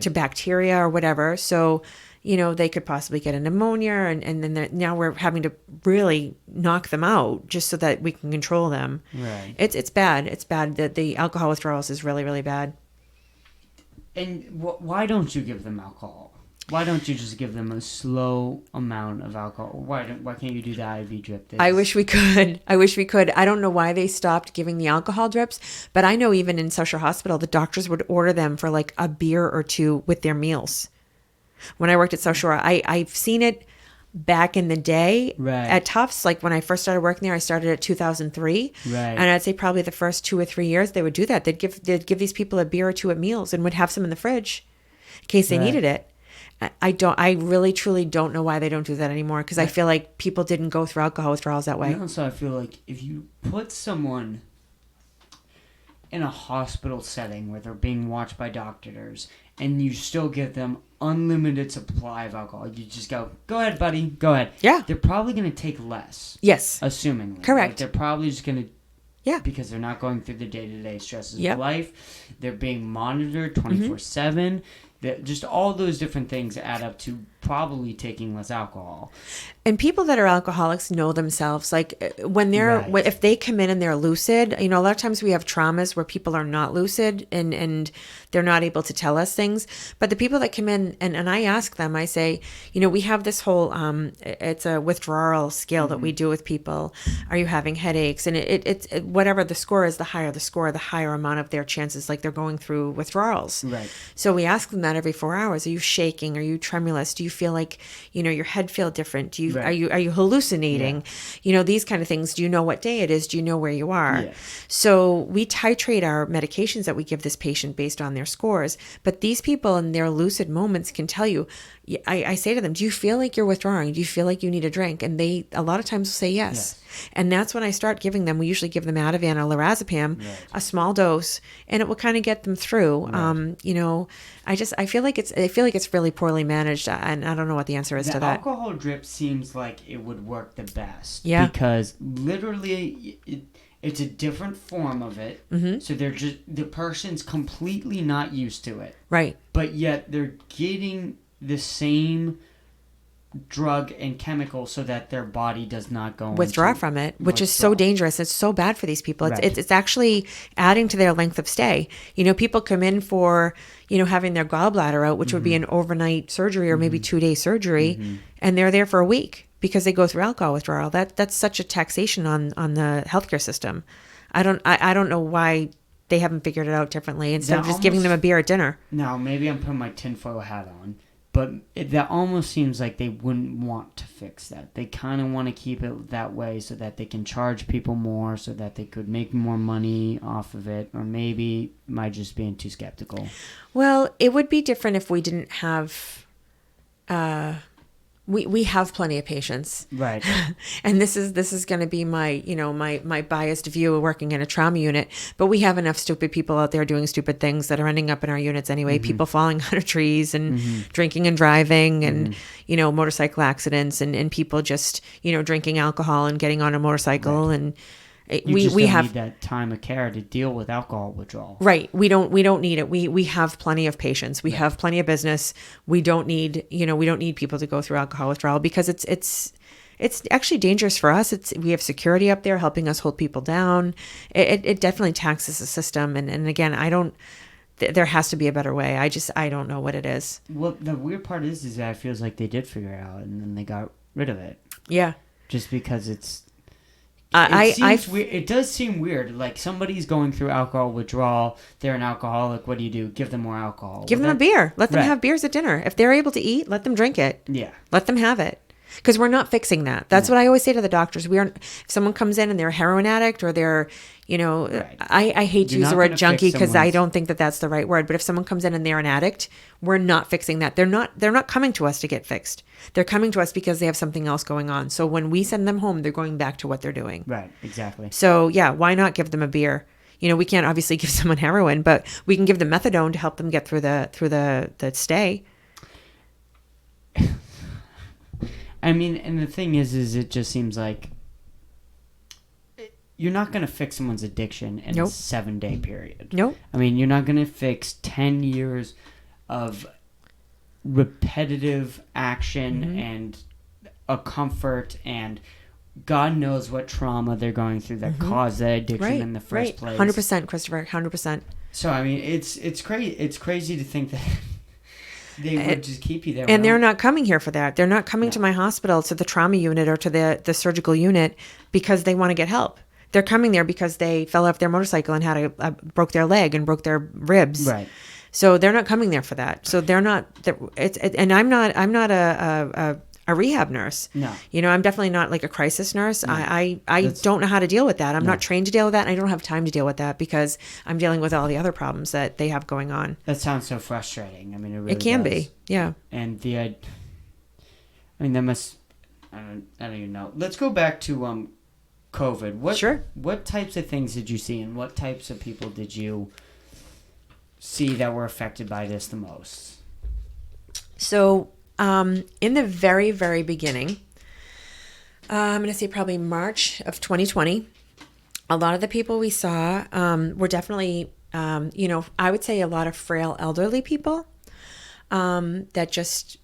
to bacteria or whatever. So they could possibly get a pneumonia, and then now we're having to really knock them out just so that we can control them. Right. It's bad. It's bad. That the alcohol withdrawals is really, really bad. And why don't you give them alcohol? Why don't you just give them a slow amount of alcohol? Why can't you do the IV drip? I wish we could. I don't know why they stopped giving the alcohol drips, but I know even in South Shore Hospital, the doctors would order them for like a beer or two with their meals. When I worked at South Shore, I've seen it back in the day at Tufts. Like when I first started working there, I started at 2003. And I'd say probably the first 2 or 3 years they would do that. They'd give these people a beer or two at meals and would have some in the fridge in case they needed it. I really truly don't know why they don't do that anymore, because I feel like people didn't go through alcohol withdrawals that way. And also I feel like if you put someone in a hospital setting where they're being watched by doctors and you still give them unlimited supply of alcohol, you just go ahead, buddy, go ahead. Yeah. They're probably going to take less. Yes. Assumingly. Correct. Like they're probably just going to, because they're not going through the day-to-day stresses of life. They're being monitored 24/7. Just all those different things add up to probably taking less alcohol. And people that are alcoholics know themselves. Like when they're, if they come in and they're lucid, a lot of times we have traumas where people are not lucid and they're not able to tell us things. But the people that come in and I ask them, I say, we have this whole, it's a withdrawal scale that we do with people. Are you having headaches? And it's whatever the score is, the higher the score, the higher amount of their chances, like they're going through withdrawals. Right. So we ask them that every 4 hours. Are you shaking? Are you tremulous? Do you feel like, your head feel different? Do you, are you hallucinating? These kind of things. Do you know what day it is? Do you know where you are? Yeah. So we titrate our medications that we give this patient based on their scores. But these people in their lucid moments can tell you, I say to them, do you feel like you're withdrawing? Do you feel like you need a drink? And they, a lot of times will say yes. And that's when I start giving them, we usually give them Ativan or lorazepam, a small dose, and it will kind of get them through. I feel like it's really poorly managed, and I don't know what the answer is to that. The alcohol drip seems like it would work the best. Yeah. Because literally It's a different form of it. Mm-hmm. So the person's completely not used to it. Right. But yet they're getting the same drug and chemical so that their body does not go withdraw from it, which is so dangerous. It's so bad for these people. It's actually adding to their length of stay. People come in for, having their gallbladder out, which would be an overnight surgery or maybe 2-day surgery, and they're there for a week because they go through alcohol withdrawal. That's such a taxation on the healthcare system. I don't know why they haven't figured it out differently instead of just giving them a beer at dinner. Now, maybe I'm putting my tinfoil hat on. But that almost seems like they wouldn't want to fix that. They kind of want to keep it that way so that they can charge people more, so that they could make more money off of it. Or maybe am I just being too skeptical? Well, it would be different if we didn't have... We have plenty of patients. Right. And this is going to be my, my biased view of working in a trauma unit, but we have enough stupid people out there doing stupid things that are ending up in our units anyway. People falling out of trees and drinking and driving and, motorcycle accidents and people just, drinking alcohol and getting on a motorcycle. Right. And we have need that time of care to deal with alcohol withdrawal. Right. We don't need it. We have plenty of patients. We have plenty of business. We don't need, we don't need people to go through alcohol withdrawal because it's actually dangerous for us. We have security up there helping us hold people down. It definitely taxes the system. And again, there has to be a better way. I don't know what it is. Well, the weird part is that it feels like they did figure it out and then they got rid of it. Yeah. Just because it's... It does seem weird. Like somebody's going through alcohol withdrawal. They're an alcoholic. What do? Give them more alcohol. Give them a beer. Let them have beers at dinner. If they're able to eat, let them drink it. Yeah. Let them have it. Because we're not fixing that. That's what I always say to the doctors. If someone comes in and they're a heroin addict or they're, I hate to use the word junkie because I don't think that that's the right word. But if someone comes in and they're an addict, we're not fixing that. They're not coming to us to get fixed. They're coming to us because they have something else going on. So when we send them home, they're going back to what they're doing. Right. Exactly. So yeah, why not give them a beer? We can't obviously give someone heroin, but we can give them methadone to help them get through the stay. I mean, and the thing is it just seems like you're not going to fix someone's addiction in a 7-day period. Nope. I mean, you're not going to fix 10 years of repetitive action and a comfort and God knows what trauma they're going through that caused that addiction in the first place. 100%, Christopher, 100%. So, I mean, it's crazy. It's crazy to think that... They would just keep you there. And they're not coming here for that. They're not coming to my hospital, to the trauma unit or to the surgical unit because they want to get help. They're coming there because they fell off their motorcycle and had broke their leg and broke their ribs. Right. So they're not coming there for that. So they're not. And I'm not a rehab nurse. No. I'm definitely not like a crisis nurse. No. I don't know how to deal with that. I'm not trained to deal with that. And I don't have time to deal with that because I'm dealing with all the other problems that they have going on. That sounds so frustrating. I mean, it really can does. be. Yeah. And that must, I don't even know. Let's go back to COVID. Sure. What types of things did you see and what types of people did you see that were affected by this the most? So, in the very, very beginning, I'm going to say probably March of 2020, a lot of the people we saw were definitely, I would say a lot of frail elderly people that just,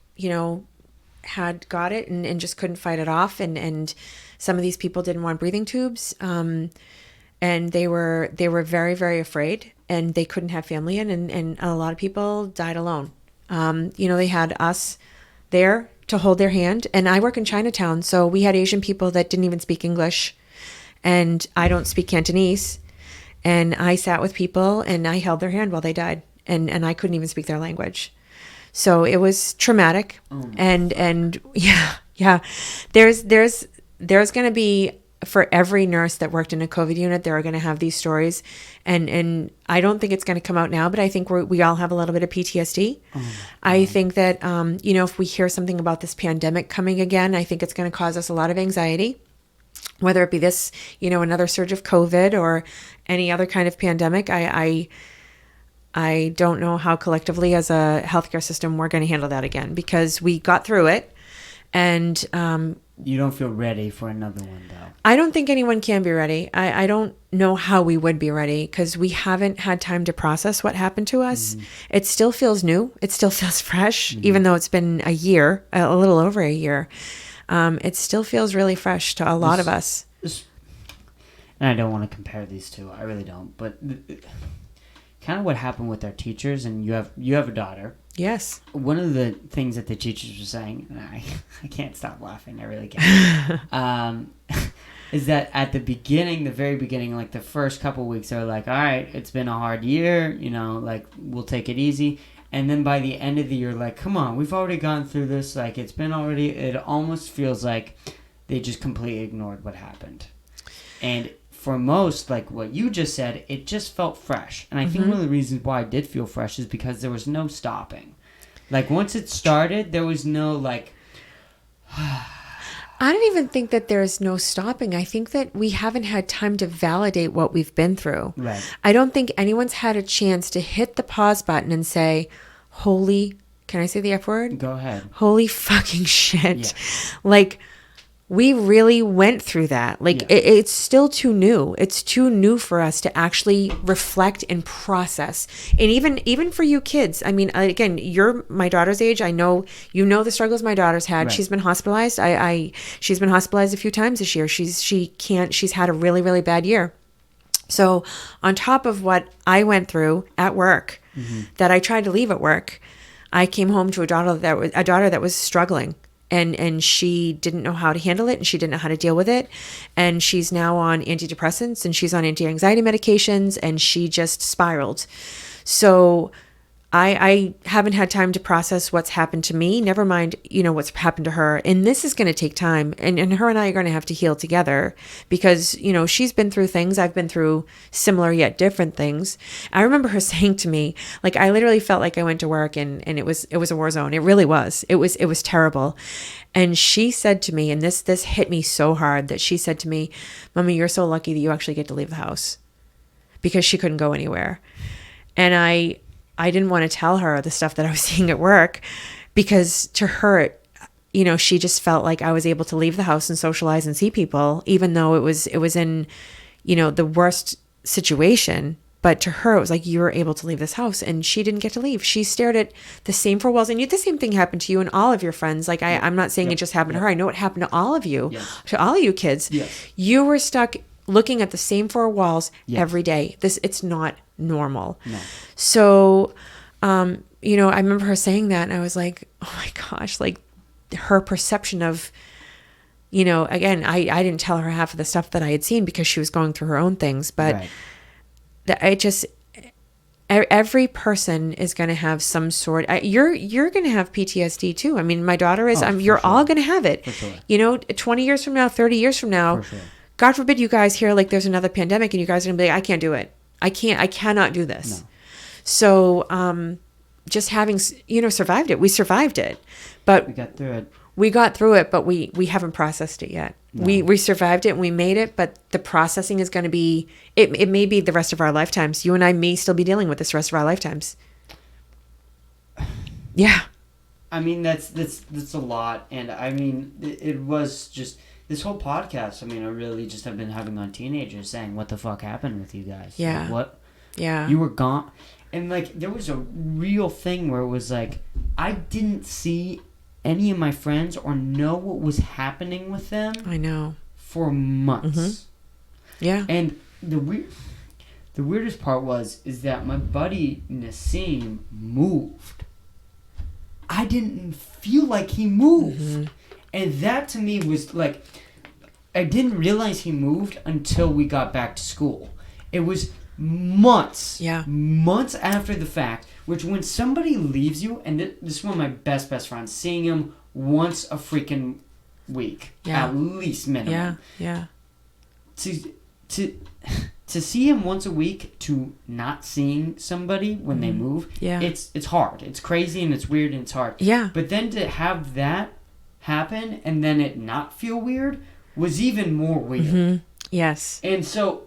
had got it and just couldn't fight it off. And some of these people didn't want breathing tubes. And they were very, very afraid and they couldn't have family in. And a lot of people died alone. They had us there to hold their hand. And I work in Chinatown, so we had Asian people that didn't even speak English. And I don't speak Cantonese. And I sat with people and I held their hand while they died. And I couldn't even speak their language. So it was traumatic. Oh. And yeah. There's going to be, for every nurse that worked in a COVID unit, they're going to have these stories. And I don't think it's going to come out now, but I think we all have a little bit of PTSD. Oh, I think that, if we hear something about this pandemic coming again, I think it's going to cause us a lot of anxiety, whether it be this, another surge of COVID or any other kind of pandemic. I don't know how collectively as a healthcare system we're going to handle that again because we got through it. And You don't feel ready for another one, though. I don't think anyone can be ready. I don't know how we would be ready because we haven't had time to process what happened to us. Mm-hmm. It still feels new. It still feels fresh, mm-hmm. even though it's been a year, a little over a year. It still feels really fresh to a lot of us. And I don't want to compare these two. I really don't. But kind of what happened with our teachers, and you have a daughter. Yes. One of the things that the teachers were saying, and I can't stop laughing, I really can't, is that at the beginning, the very beginning, like the first couple of weeks, they were like, all right, it's been a hard year, like we'll take it easy. And then by the end of the year, like, come on, we've already gone through this. Like, it almost feels like they just completely ignored what happened. And for most, like what you just said, it just felt fresh. And I think one of the reasons why it did feel fresh is because there was no stopping. Like, once it started, there was no, like... I don't even think that there's no stopping. I think that we haven't had time to validate what we've been through. Right. I don't think anyone's had a chance to hit the pause button and say, holy... Can I say the F word? Go ahead. Holy fucking shit. Yeah. Like... We really went through that. Like, it's still too new. It's too new for us to actually reflect and process. And even for you kids, I mean, again, you're my daughter's age. I know you know the struggles my daughter's had. Right. She's been hospitalized. She's been hospitalized a few times this year. She's had a really, really bad year. So on top of what I went through at work, that I tried to leave at work, I came home to a daughter that was struggling. And she didn't know how to handle it, and she didn't know how to deal with it. And she's now on antidepressants, and she's on anti-anxiety medications, and she just spiraled. So I haven't had time to process what's happened to me, never mind, what's happened to her. And this is going to take time. And her and I are going to have to heal together because, she's been through things. I've been through similar yet different things. I remember her saying to me, like, I literally felt like I went to work and it was a war zone. It really was. It was terrible. And she said to me, and this hit me so hard, that she said to me, Mommy, you're so lucky that you actually get to leave the house, because she couldn't go anywhere. And I didn't want to tell her the stuff that I was seeing at work, because to her, she just felt like I was able to leave the house and socialize and see people, even though it was in, the worst situation. But to her, it was like, you were able to leave this house, and she didn't get to leave. She stared at the same four walls, and the same thing happened to you and all of your friends. Like, I'm not saying it just happened to her. I know it happened to all of you, to all of you kids. Yes. You were stuck looking at the same four walls every day. It's not normal. No. So, I remember her saying that, and I was like, oh my gosh, like her perception of, again, I didn't tell her half of the stuff that I had seen because she was going through her own things, but every person is going to have some sort. You're going to have PTSD too. I mean, my daughter is. You're all going to have it. For sure. 20 years from now, 30 years from now, for sure. God forbid you guys hear like there's another pandemic and you guys are going to be like, I can't do it. I cannot do this. No. So, just having, survived it. We survived it, but we got through it. We got through it, but we haven't processed it yet. No. We survived it and we made it, but the processing is going to be, it may be the rest of our lifetimes. You and I may still be dealing with this rest of our lifetimes. Yeah. I mean, that's a lot. And I mean, it was just, this whole podcast, I mean, I really just have been having on teenagers saying, what the fuck happened with you guys? Yeah. Like, what? Yeah. You were gone. And like, there was a real thing where it was like, I didn't see any of my friends or know what was happening with them. I know. For months. Mm-hmm. Yeah. And the weirdest part is that my buddy Nassim moved. I didn't feel like he moved. Mm-hmm. And that to me was like, I didn't realize he moved until we got back to school. It was months after the fact, which when somebody leaves you, and this is one of my best friends, seeing him once a freaking week, at least minimum. Yeah. To see him once a week, to not seeing somebody when they move, it's hard. It's crazy and it's weird and it's hard. Yeah. But then to have that happen and then it not feel weird was even more weird. Mm-hmm. Yes. And so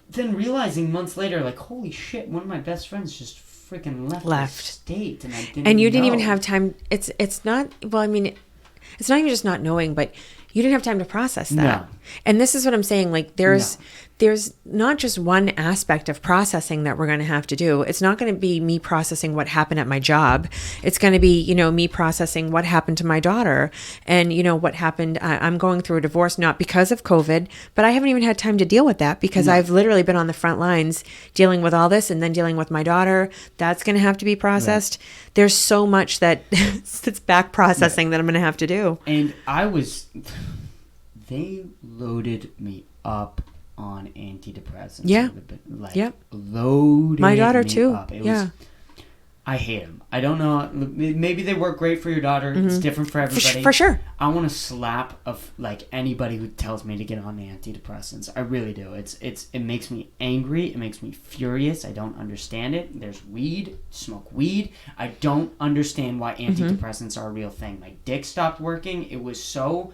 then realizing months later, like, holy shit, one of my best friends just freaking left the state, and I didn't. And you didn't even have time. It's not. Well, I mean, it's not even just not knowing, but you didn't have time to process that. No. And this is what I'm saying. Like there's not just one aspect of processing that we're going to have to do. It's not going to be me processing what happened at my job. It's going to be, you know, me processing what happened to my daughter and, you know, what happened. I'm going through a divorce, not because of COVID, but I haven't even had time to deal with that because I've literally been on the front lines dealing with all this and then dealing with my daughter. That's going to have to be processed. Right. There's so much that's back processing that I'm going to have to do. And they loaded me up on antidepressants. Yeah. Loaded my daughter me too. Up. I hate them. I don't know. Maybe they work great for your daughter. Mm-hmm. It's different for everybody. For sure. I want to slap of like anybody who tells me to get on the antidepressants. I really do. It makes me angry. It makes me furious. I don't understand it. There's weed. Smoke weed. I don't understand why antidepressants are a real thing. My dick stopped working. It was so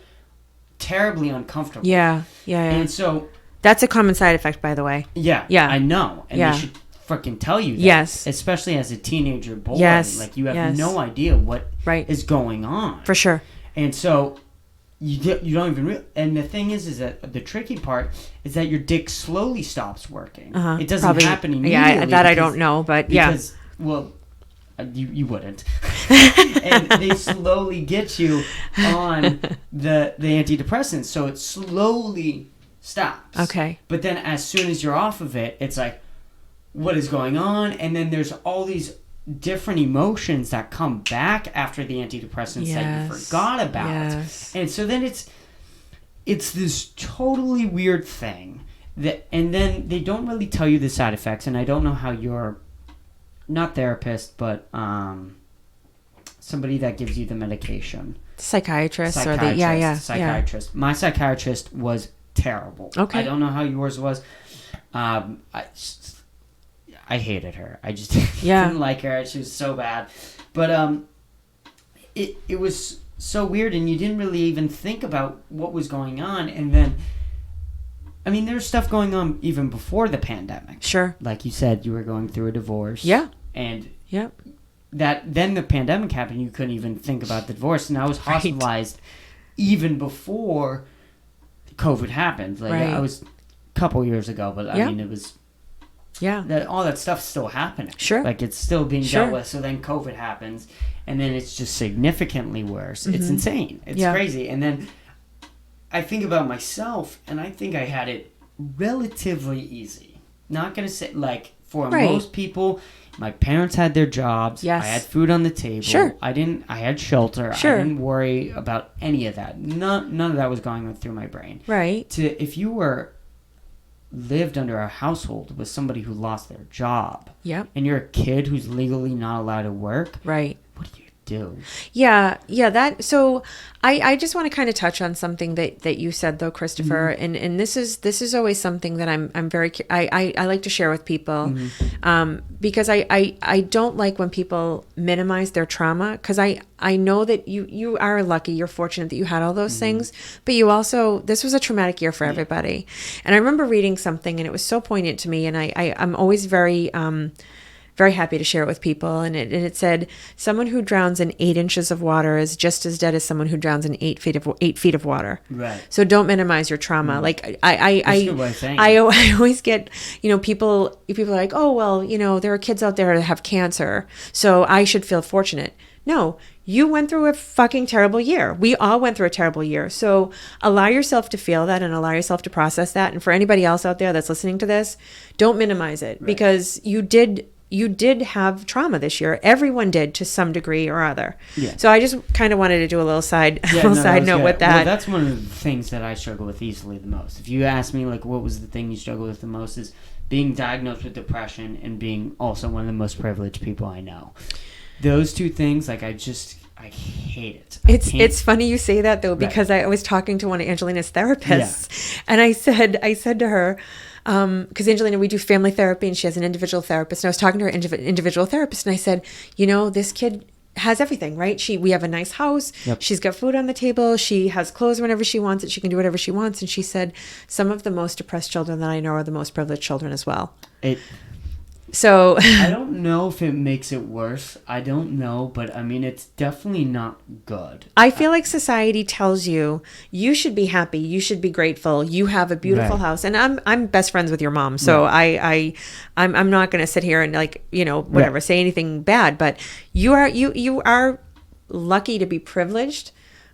terribly uncomfortable. Yeah. And so that's a common side effect, by the way. Yeah. I know. And they should fucking tell you that. Yes. Especially as a teenager boy. Yes. Like you have no idea what is going on. For sure. And so you don't even realize. And the thing is that the tricky part is that your dick slowly stops working. Uh-huh. It doesn't happen immediately. Yeah, that I don't know, but because, well, you wouldn't. And they slowly get you on the antidepressants, so it slowly stops. Okay. But then as soon as you're off of it, it's like, what is going on? And then there's all these different emotions that come back after the antidepressants that you forgot about. Yes. And so then it's this totally weird thing and then they don't really tell you the side effects, and I don't know how you're not therapist, but somebody that gives you the medication. Psychiatrist. Psychiatrist. Yeah. My psychiatrist was terrible. Okay. I don't know how yours was. I hated her. I just didn't like her. She was so bad. But it was so weird, and you didn't really even think about what was going on. And then, I mean, there's stuff going on even before the pandemic. Sure. Like you said, you were going through a divorce. Yeah. And then the pandemic happened. You couldn't even think about the divorce, and I was hospitalized even before COVID happened. Like I was a couple years ago, but I mean, it was. Yeah. All that stuff's still happening. Sure. Like it's still being dealt with. So then COVID happens, and then it's just significantly worse. Mm-hmm. It's insane. It's crazy. And then I think about myself, and I think I had it relatively easy. Not going to say, like, for most people, my parents had their jobs. Yes. I had food on the table. Sure. I had shelter. Sure. I didn't worry about any of that. None of that was going through my brain. Right. If you lived under a household with somebody who lost their job. Yep. And you're a kid who's legally not allowed to work. Right. What do you do? Yeah. So I just want to kind of touch on something that you said though, Christopher, mm-hmm. and this is always something that I'm very I like to share with people, mm-hmm. Because I don't like when people minimize their trauma, because I know that you are lucky, you're fortunate that you had all those mm-hmm. things, but you also, this was a traumatic year for everybody. And I remember reading something and it was so poignant to me, and I'm always very happy to share it with people. And it said, someone who drowns in 8 inches of water is just as dead as someone who drowns in 8 feet of water. Right. So don't minimize your trauma. Mm. Like I always get, people are like, oh, well, there are kids out there that have cancer, so I should feel fortunate. No, you went through a fucking terrible year. We all went through a terrible year. So allow yourself to feel that and allow yourself to process that. And for anybody else out there that's listening to this, don't minimize it, because you did have trauma this year. Everyone did to some degree or other. Yeah. So I just kind of wanted to do a little side note with that. Well, that's one of the things that I struggle with easily the most. If you ask me, like, what was the thing you struggle with the most, is being diagnosed with depression and being also one of the most privileged people I know. Those two things, like, I hate it. It's funny you say that though, because I was talking to one of Angelina's therapists, and I said to her, because Angelina, we do family therapy and she has an individual therapist, and I was talking to her individual therapist, and I said, this kid has everything, right? We have a nice house. Yep. She's got food on the table. She has clothes whenever she wants it. She can do whatever she wants. And she said, some of the most depressed children that I know are the most privileged children as well. So I don't know if it makes it worse. I don't know, but I mean, it's definitely not good. I feel like society tells you you should be happy, you should be grateful, you have a beautiful house, and I'm best friends with your mom, so I'm not going to sit here and like whatever say anything bad, but you are lucky to be privileged,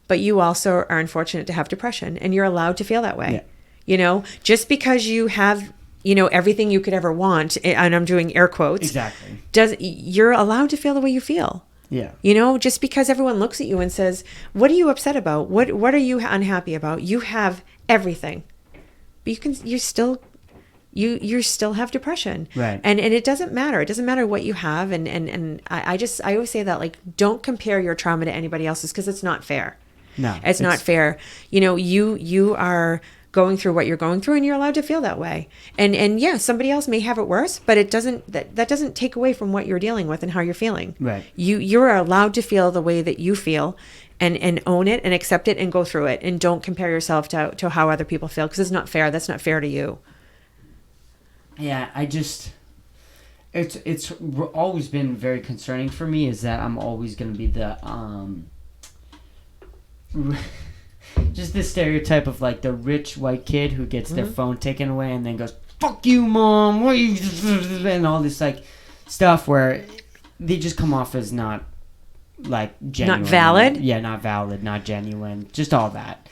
but you also are unfortunate to have depression, and you're allowed to feel that way. Just because you have everything you could ever want, and I'm doing air quotes, Exactly. You're allowed to feel the way you feel. Yeah. Just because everyone looks at you and says, "What are you upset about? What are you unhappy about?" You have everything, but you still have depression, right? And it doesn't matter. It doesn't matter what you have, and I always say that, like, don't compare your trauma to anybody else's, because it's not fair. No, it's not fair. You are going through what you're going through, and you're allowed to feel that way. And yeah, somebody else may have it worse, but it doesn't that doesn't take away from what you're dealing with and how you're feeling. Right. You're allowed to feel the way that you feel, and own it and accept it and go through it, and don't compare yourself to how other people feel, because it's not fair. That's not fair to you. Yeah, it's always been very concerning for me, is that I'm always going to be the just the stereotype of like the rich white kid who gets their phone taken away and then goes, "Fuck you, mom," what are you, and all this like stuff where they just come off as not like genuine, not valid. Yeah, not valid, not genuine, just all that.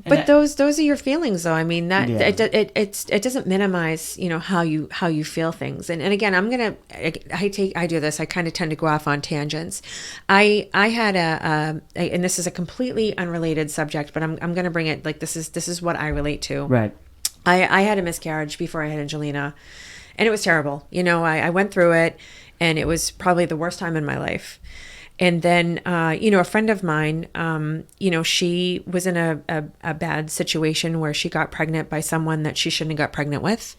But those are your feelings, though. I mean, that it doesn't minimize how you feel things. And again, I do this. I kind of tend to go off on tangents. I had and this is a completely unrelated subject, but I'm going to bring it. Like, this is what I relate to. Right. I had a miscarriage before I had Angelina, and it was terrible. I went through it, and it was probably the worst time in my life. And then, a friend of mine, she was in a bad situation where she got pregnant by someone that she shouldn't have got pregnant with.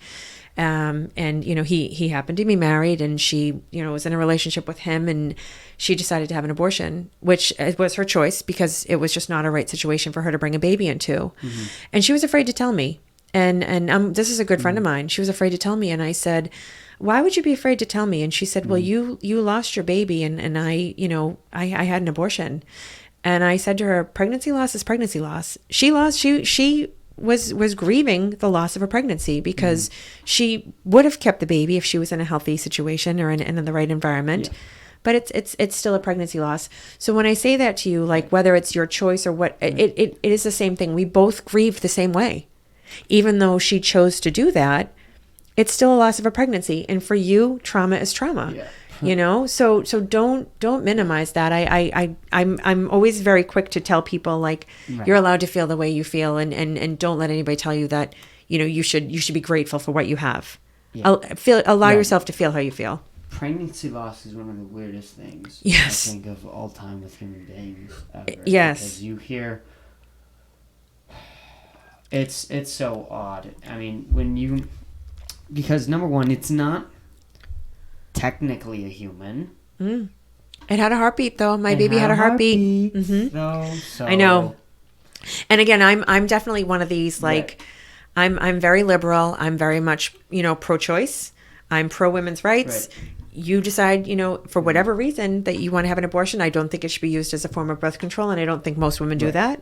And he happened to be married, and she, was in a relationship with him, and she decided to have an abortion, which was her choice, because it was just not a right situation for her to bring a baby into. Mm-hmm. And she was afraid to tell me. And this is a good friend of mine. She was afraid to tell me. And I said, "Why would you be afraid to tell me?" And she said, "Well, you lost your baby, and I had an abortion." And I said to her, "Pregnancy loss is pregnancy loss." She was grieving the loss of a pregnancy, because she would have kept the baby if she was in a healthy situation or in the right environment. Yeah. But it's still a pregnancy loss. So when I say that to you, like, whether it's your choice or what, it is the same thing. We both grieve the same way. Even though she chose to do that, it's still a loss of a pregnancy. And for you, trauma is trauma. Yeah. So don't minimize that. I'm always very quick to tell people, like, you're allowed to feel the way you feel, and don't let anybody tell you that, you should be grateful for what you have. Yeah. Allow yourself to feel how you feel. Pregnancy loss is one of the weirdest things, yes, I think, of all time with human beings ever. Yes. Because you hear, it's so odd. I mean, because number one, it's not technically a human. It had a heartbeat, though. My baby had a heartbeat. Mm-hmm. So I know. And again, I'm definitely one of these, like, I'm very liberal. I'm very much, pro-choice. I'm pro-women's rights. Right. You decide, for whatever reason that you want to have an abortion. I don't think it should be used as a form of birth control, and I don't think most women do that.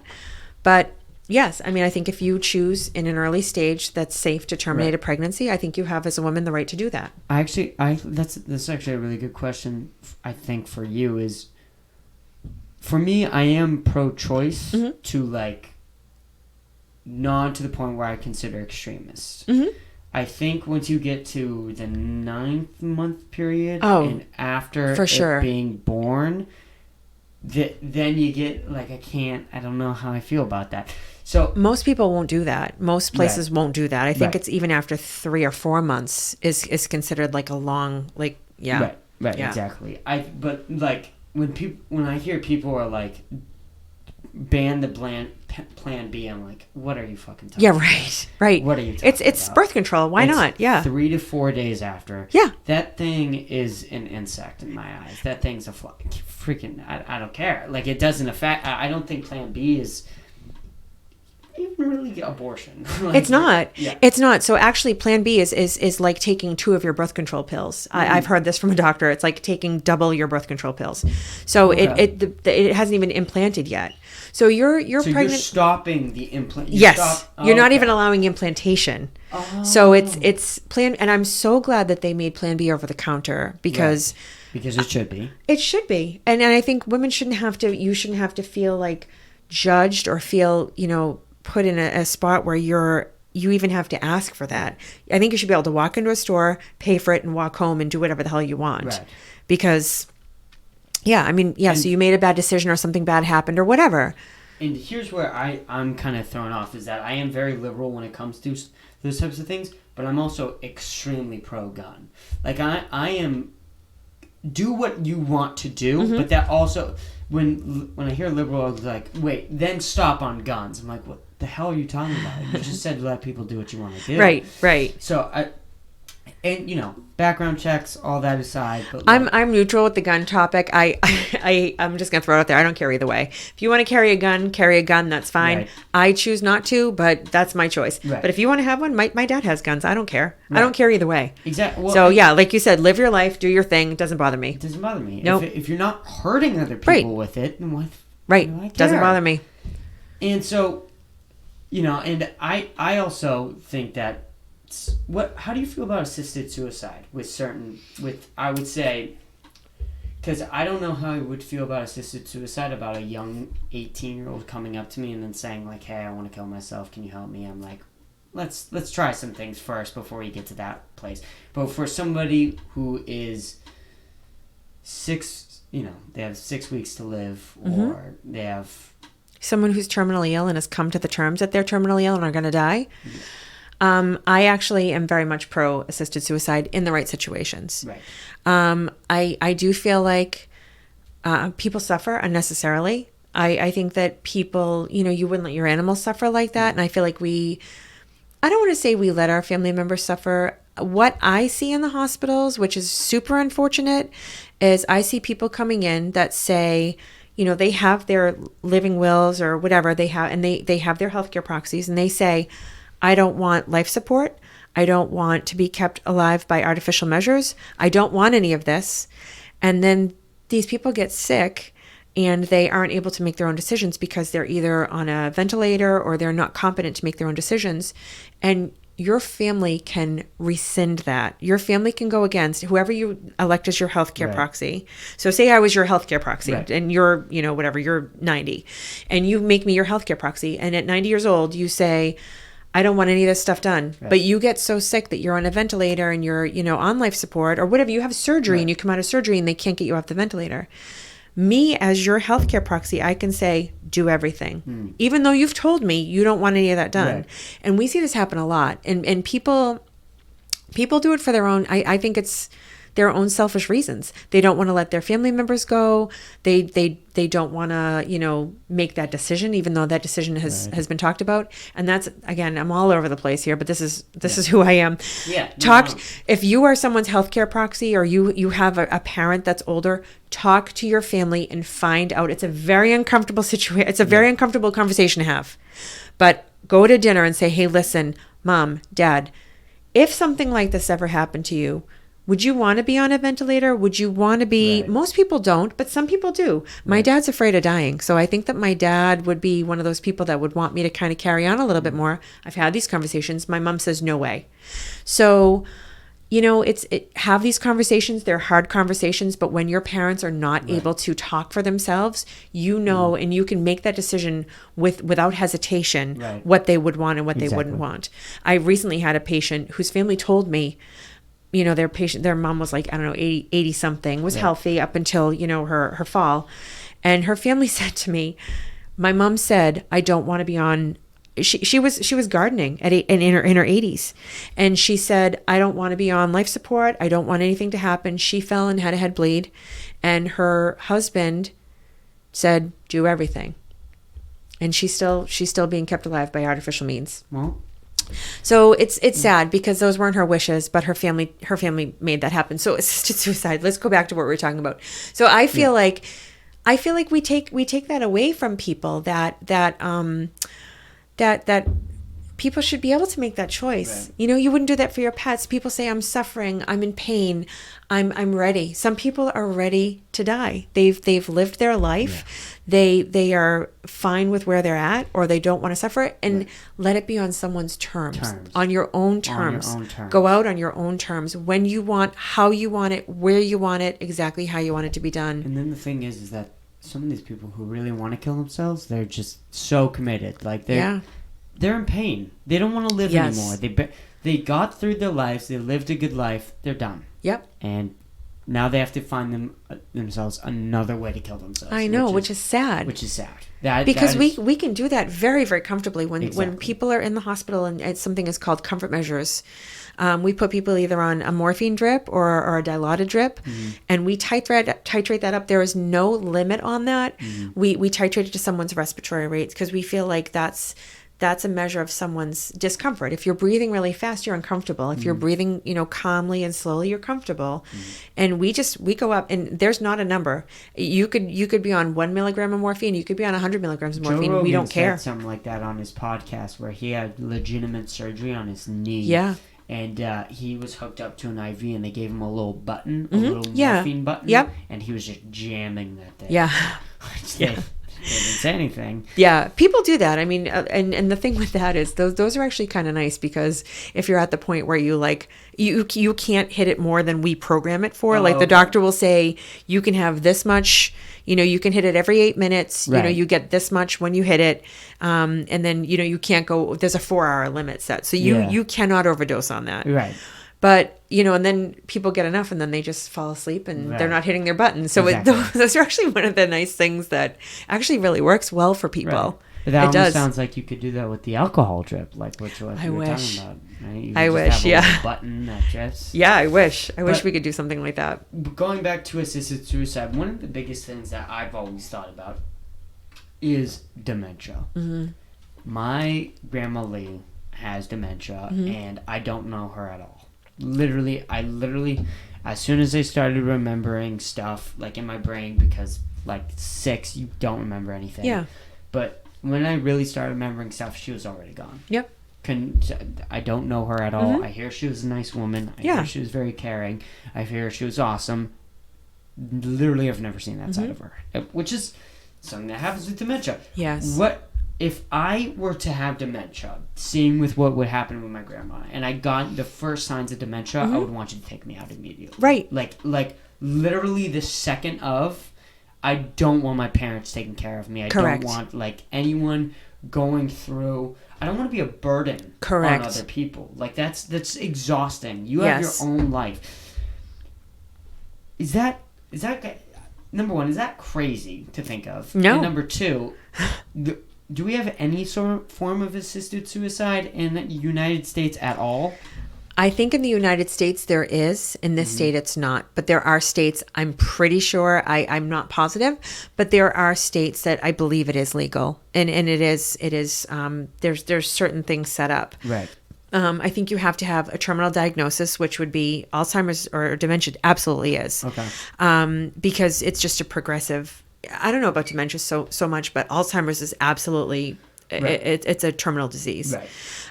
But yes, I mean, I think if you choose in an early stage that's safe to terminate a pregnancy, I think you have, as a woman, the right to do that. That's actually a really good question. I think for you is, for me, I am pro-choice to, like, not to the point where I consider extremist. Mm-hmm. I think once you get to the 9th month period, and after it being born, then you get, like, I don't know how I feel about that. So most people won't do that. Most places won't do that. I think it's even after 3 or 4 months is considered like a long, like, yeah. Right, yeah. Exactly. But like when I hear people are like, ban the plan B, I'm like, what are you fucking talking about? Right. What are you talking about? It's birth control. Why not? Yeah. 3 to 4 days after. Yeah. That thing is an insect in my eyes. That thing's a freaking, I don't care. Like, it doesn't affect, I don't think plan B is, even really abortion. It's not. Yeah. It's not. So actually, Plan B is like taking 2 of your birth control pills. I've heard this from a doctor. It's like taking double your birth control pills. So it hasn't even implanted yet. So you're pregnant. You're stopping the implant. Yes. You're not even allowing implantation. Oh. So it's Plan, and I'm so glad that they made Plan B over the counter because. Right. Because it should be. It should be. And I think women shouldn't have to feel like judged or feel, put in a spot where you even have to ask for that. I think you should be able to walk into a store, pay for it, and walk home and do whatever the hell you want. Right. Because, so you made a bad decision or something bad happened or whatever. And here's where I'm kind of thrown off is that I am very liberal when it comes to those types of things, but I'm also extremely pro-gun. Like, I am... do what you want to do, but that also, when I hear liberals like, wait, then stop on guns. I'm like, what the hell are you talking about? You just said let people do what you want to do. Right. So background checks, all that aside. But I'm neutral with the gun topic. I'm just gonna throw it out there. I don't care either way. If you want to carry a gun, that's fine. Right. I choose not to, but that's my choice. Right. But if you want to have one, my dad has guns. I don't care. Right. I don't care either way. Exactly. Well, so like you said, live your life, do your thing. It doesn't bother me. It doesn't bother me. Nope. If you're not hurting other people with it, then what? Right. Doesn't bother me. And so, and I also think that. How do you feel about assisted suicide I would say, because I don't know how I would feel about assisted suicide about a young 18-year-old coming up to me and then saying like, hey, I want to kill myself, can you help me? I'm like, let's try some things first before we get to that place. But for somebody who is they have 6 weeks to live, or they have someone who's terminally ill and has come to the terms that they're terminally ill and are going to die. I actually am very much pro assisted suicide in the right situations. Right. I do feel like people suffer unnecessarily. I think that people, you wouldn't let your animals suffer like that. And I feel like I don't want to say we let our family members suffer. What I see in the hospitals, which is super unfortunate, is I see people coming in that say, they have their living wills or whatever they have, and they have their healthcare proxies, and they say, I don't want life support. I don't want to be kept alive by artificial measures. I don't want any of this. And then these people get sick and they aren't able to make their own decisions because they're either on a ventilator or they're not competent to make their own decisions. And your family can rescind that. Your family can go against whoever you elect as your healthcare proxy. So say I was your healthcare proxy and you're, you're 90 and you make me your healthcare proxy. And at 90 years old, you say, I don't want any of this stuff done. Right. But you get so sick that you're on a ventilator and you're, on life support or whatever. You have surgery and you come out of surgery and they can't get you off the ventilator. Me as your healthcare proxy, I can say, do everything. Even though you've told me you don't want any of that done. Right. And we see this happen a lot. And people do it for their own, I think it's their own selfish reasons. They don't want to let their family members go. They don't want to, make that decision, even though that decision has been talked about. And that's, again, I'm all over the place here, but this is who I am. Yeah. If you are someone's healthcare proxy or you have a parent that's older, talk to your family and find out. It's a very uncomfortable situation. It's a very uncomfortable conversation to have. But go to dinner and say, hey, listen, Mom, Dad, if something like this ever happened to you, would you want to be on a ventilator? Would you want to be... Right. Most people don't, but some people do. My dad's afraid of dying. So I think that my dad would be one of those people that would want me to kind of carry on a little bit more. I've had these conversations. My mom says, no way. So, have these conversations. They're hard conversations, but when your parents are not able to talk for themselves, and you can make that decision without hesitation what they would want and what they wouldn't want. I recently had a patient whose family told me, their mom was like, I don't know, 80 something, was healthy up until, her fall. And her family said to me, my mom said, I don't want to be on, she was gardening in her 80s. And she said, I don't want to be on life support. I don't want anything to happen. She fell and had a head bleed. And her husband said, do everything. And she's still being kept alive by artificial means. Well, so it's sad because those weren't her wishes, but her family made that happen. So assisted suicide. Let's go back to what we were talking about. So I feel like we take that away from people that that people should be able to make that choice. Right. You know, you wouldn't do that for your pets. People say, I'm suffering, I'm in pain, I'm ready. Some people are ready to die. They've lived their life. Yeah. They are fine with where they're at, or they don't want to suffer, and let it be on someone's terms. On your own terms. On your own terms. Go out on your own terms. When you want, how you want it, where you want it, exactly how you want it to be done. And then the thing is that some of these people who really want to kill themselves, they're just so committed. Like they're in pain. They don't want to live anymore. They got through their lives. They lived a good life. They're done. Yep. And now they have to find themselves another way to kill themselves. I know, which is sad. Which is sad. Because we can do that very, very comfortably when people are in the hospital and something is called comfort measures. We put people either on a morphine drip or a Dilaudid drip, and we titrate that up. There is no limit on that. We titrate it to someone's respiratory rates because we feel like that's a measure of someone's discomfort. If you're breathing really fast, you're uncomfortable. If you're breathing, calmly and slowly, you're comfortable. And we go up, and there's not a number. You could be on 1 milligram of morphine. You could be on 100 milligrams of morphine. Joe Rogan we don't care. said something like that on his podcast where he had legitimate surgery on his knee. Yeah. And he was hooked up to an IV, and they gave him a little button, a little morphine button. Yep. And he was just jamming that thing. Yeah. They didn't say anything. Yeah, people do that. I mean, and the thing with that is those are actually kind of nice, because if you're at the point where you can't hit it more than we program it for, the doctor will say you can have this much, you can hit it every 8 minutes, right. You get this much when you hit it, and then you can't go. There's a 4-hour limit set, so you cannot overdose on that. Right. But, and then people get enough and then they just fall asleep and they're not hitting their button. So exactly. those are actually one of the nice things that actually really works well for people. Right. But that almost sounds like you could do that with the alcohol drip, like what you were talking about. Right? You I just wish, have a little button that just... Yeah, I wish. I wish we could do something like that. Going back to assisted suicide, one of the biggest things that I've always thought about is dementia. Mm-hmm. My grandma Lee has dementia, and I don't know her at all. I literally, as soon as I started remembering stuff, like in my brain, because like 6, you don't remember anything. Yeah. But when I really started remembering stuff, she was already gone. Yep. I don't know her at all. I hear she was a nice woman. I hear she was very caring. I hear she was awesome. Literally, I've never seen that side of her, which is something that happens with dementia. Yes. What if I were to have dementia, seeing with what would happen with my grandma, and I got the first signs of dementia, I would want you to take me out immediately. Right. Like literally the second of, I don't want my parents taking care of me. I Correct. don't want anyone going through. I don't want to be a burden Correct. on other people. Like that's exhausting. You have your own life. Is that number one? Is that crazy to think of? No. And number two, do we have any sort of form of assisted suicide in the United States at all? I think in the United States there is. In this state it's not. But there are states, I'm pretty sure, I'm not positive, but there are states that I believe it is legal. And it is there's certain things set up. Right. I think you have to have a terminal diagnosis, which would be Alzheimer's or dementia. Absolutely is. Okay. Because it's just a progressive. I don't know about dementia so much, but Alzheimer's is absolutely. Right. It's a terminal disease. Right.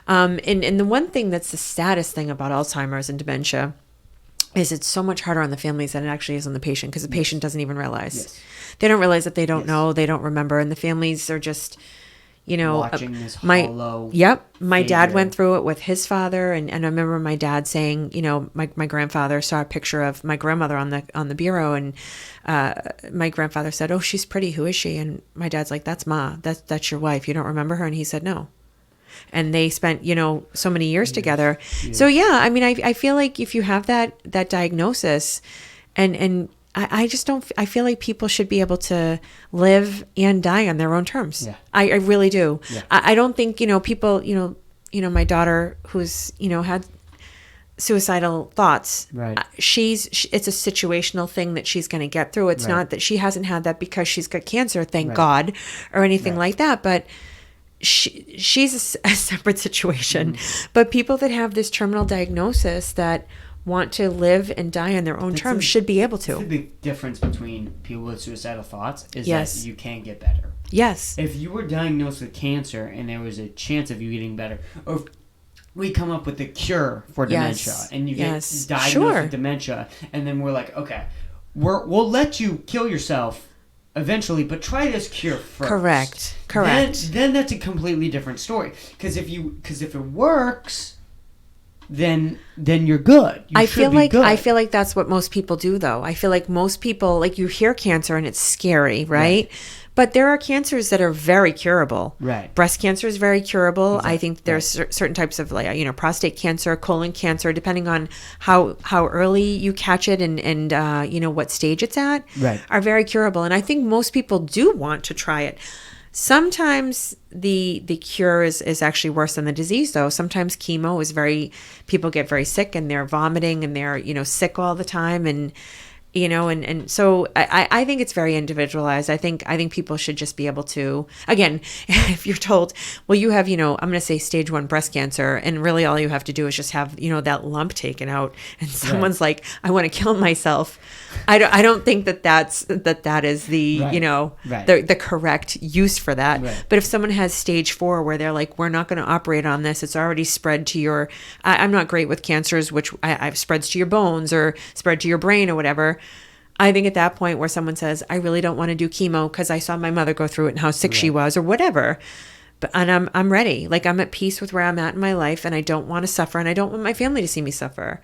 And the one thing that's the saddest thing about Alzheimer's and dementia is it's so much harder on the families than it actually is on the patient, because the patient doesn't even realize. Yes. They don't realize that they don't know, they don't remember, and the families are just, watching this hollow. My dad went through it with his father, and I remember my dad saying, my grandfather saw a picture of my grandmother on the bureau, and my grandfather said, "Oh, she's pretty. Who is she?" And my dad's like, "That's Ma. That's your wife. You don't remember her?" And he said, "No." And they spent, so many years together. Yeah. So I feel like if you have that diagnosis, and I just don't. I feel like people should be able to live and die on their own terms. Yeah. I really do. Yeah. I don't think people. My daughter who's had suicidal thoughts. Right. It's a situational thing that she's going to get through. It's not that she hasn't had that because she's got cancer, thank God, or anything like that. But she's a separate situation. But people that have this terminal diagnosis that want to live and die on their own terms should be able to. The big difference between people with suicidal thoughts is Yes. that you can get better. Yes. If you were diagnosed with cancer and there was a chance of you getting better, or if we come up with a cure for dementia and you get diagnosed with dementia, and then we're like, okay, we'll let you kill yourself eventually, but try this cure first. Correct. Then that's a completely different story. Because if it works, then you're good. I feel like that's what most people do, though. I feel like most people, like, you hear cancer and it's scary, right? But there are cancers that are very curable. Right. Breast cancer is very curable. Exactly. I think there's certain types of, like, prostate cancer, colon cancer, depending on how early you catch it and what stage it's at, are very curable. And I think most people do want to try it. Sometimes the cure is actually worse than the disease, though. Sometimes chemo is people get very sick and they're vomiting and they're, sick all the time, and and so I think it's very individualized. I think people should just be able to, again, if you're told, well, you have, I'm going to say stage 1 breast cancer, and really all you have to do is just have, that lump taken out, and someone's like, I want to kill myself. I don't think that is the, the correct use for that. Right. But if someone has stage 4 where they're like, we're not going to operate on this, it's already spread to I'm not great with cancers, which I've spreads to your bones or spread to your brain or whatever. I think at that point where someone says, I really don't want to do chemo because I saw my mother go through it and how sick she was or whatever. And I'm ready. Like, I'm at peace with where I'm at in my life, and I don't want to suffer, and I don't want my family to see me suffer.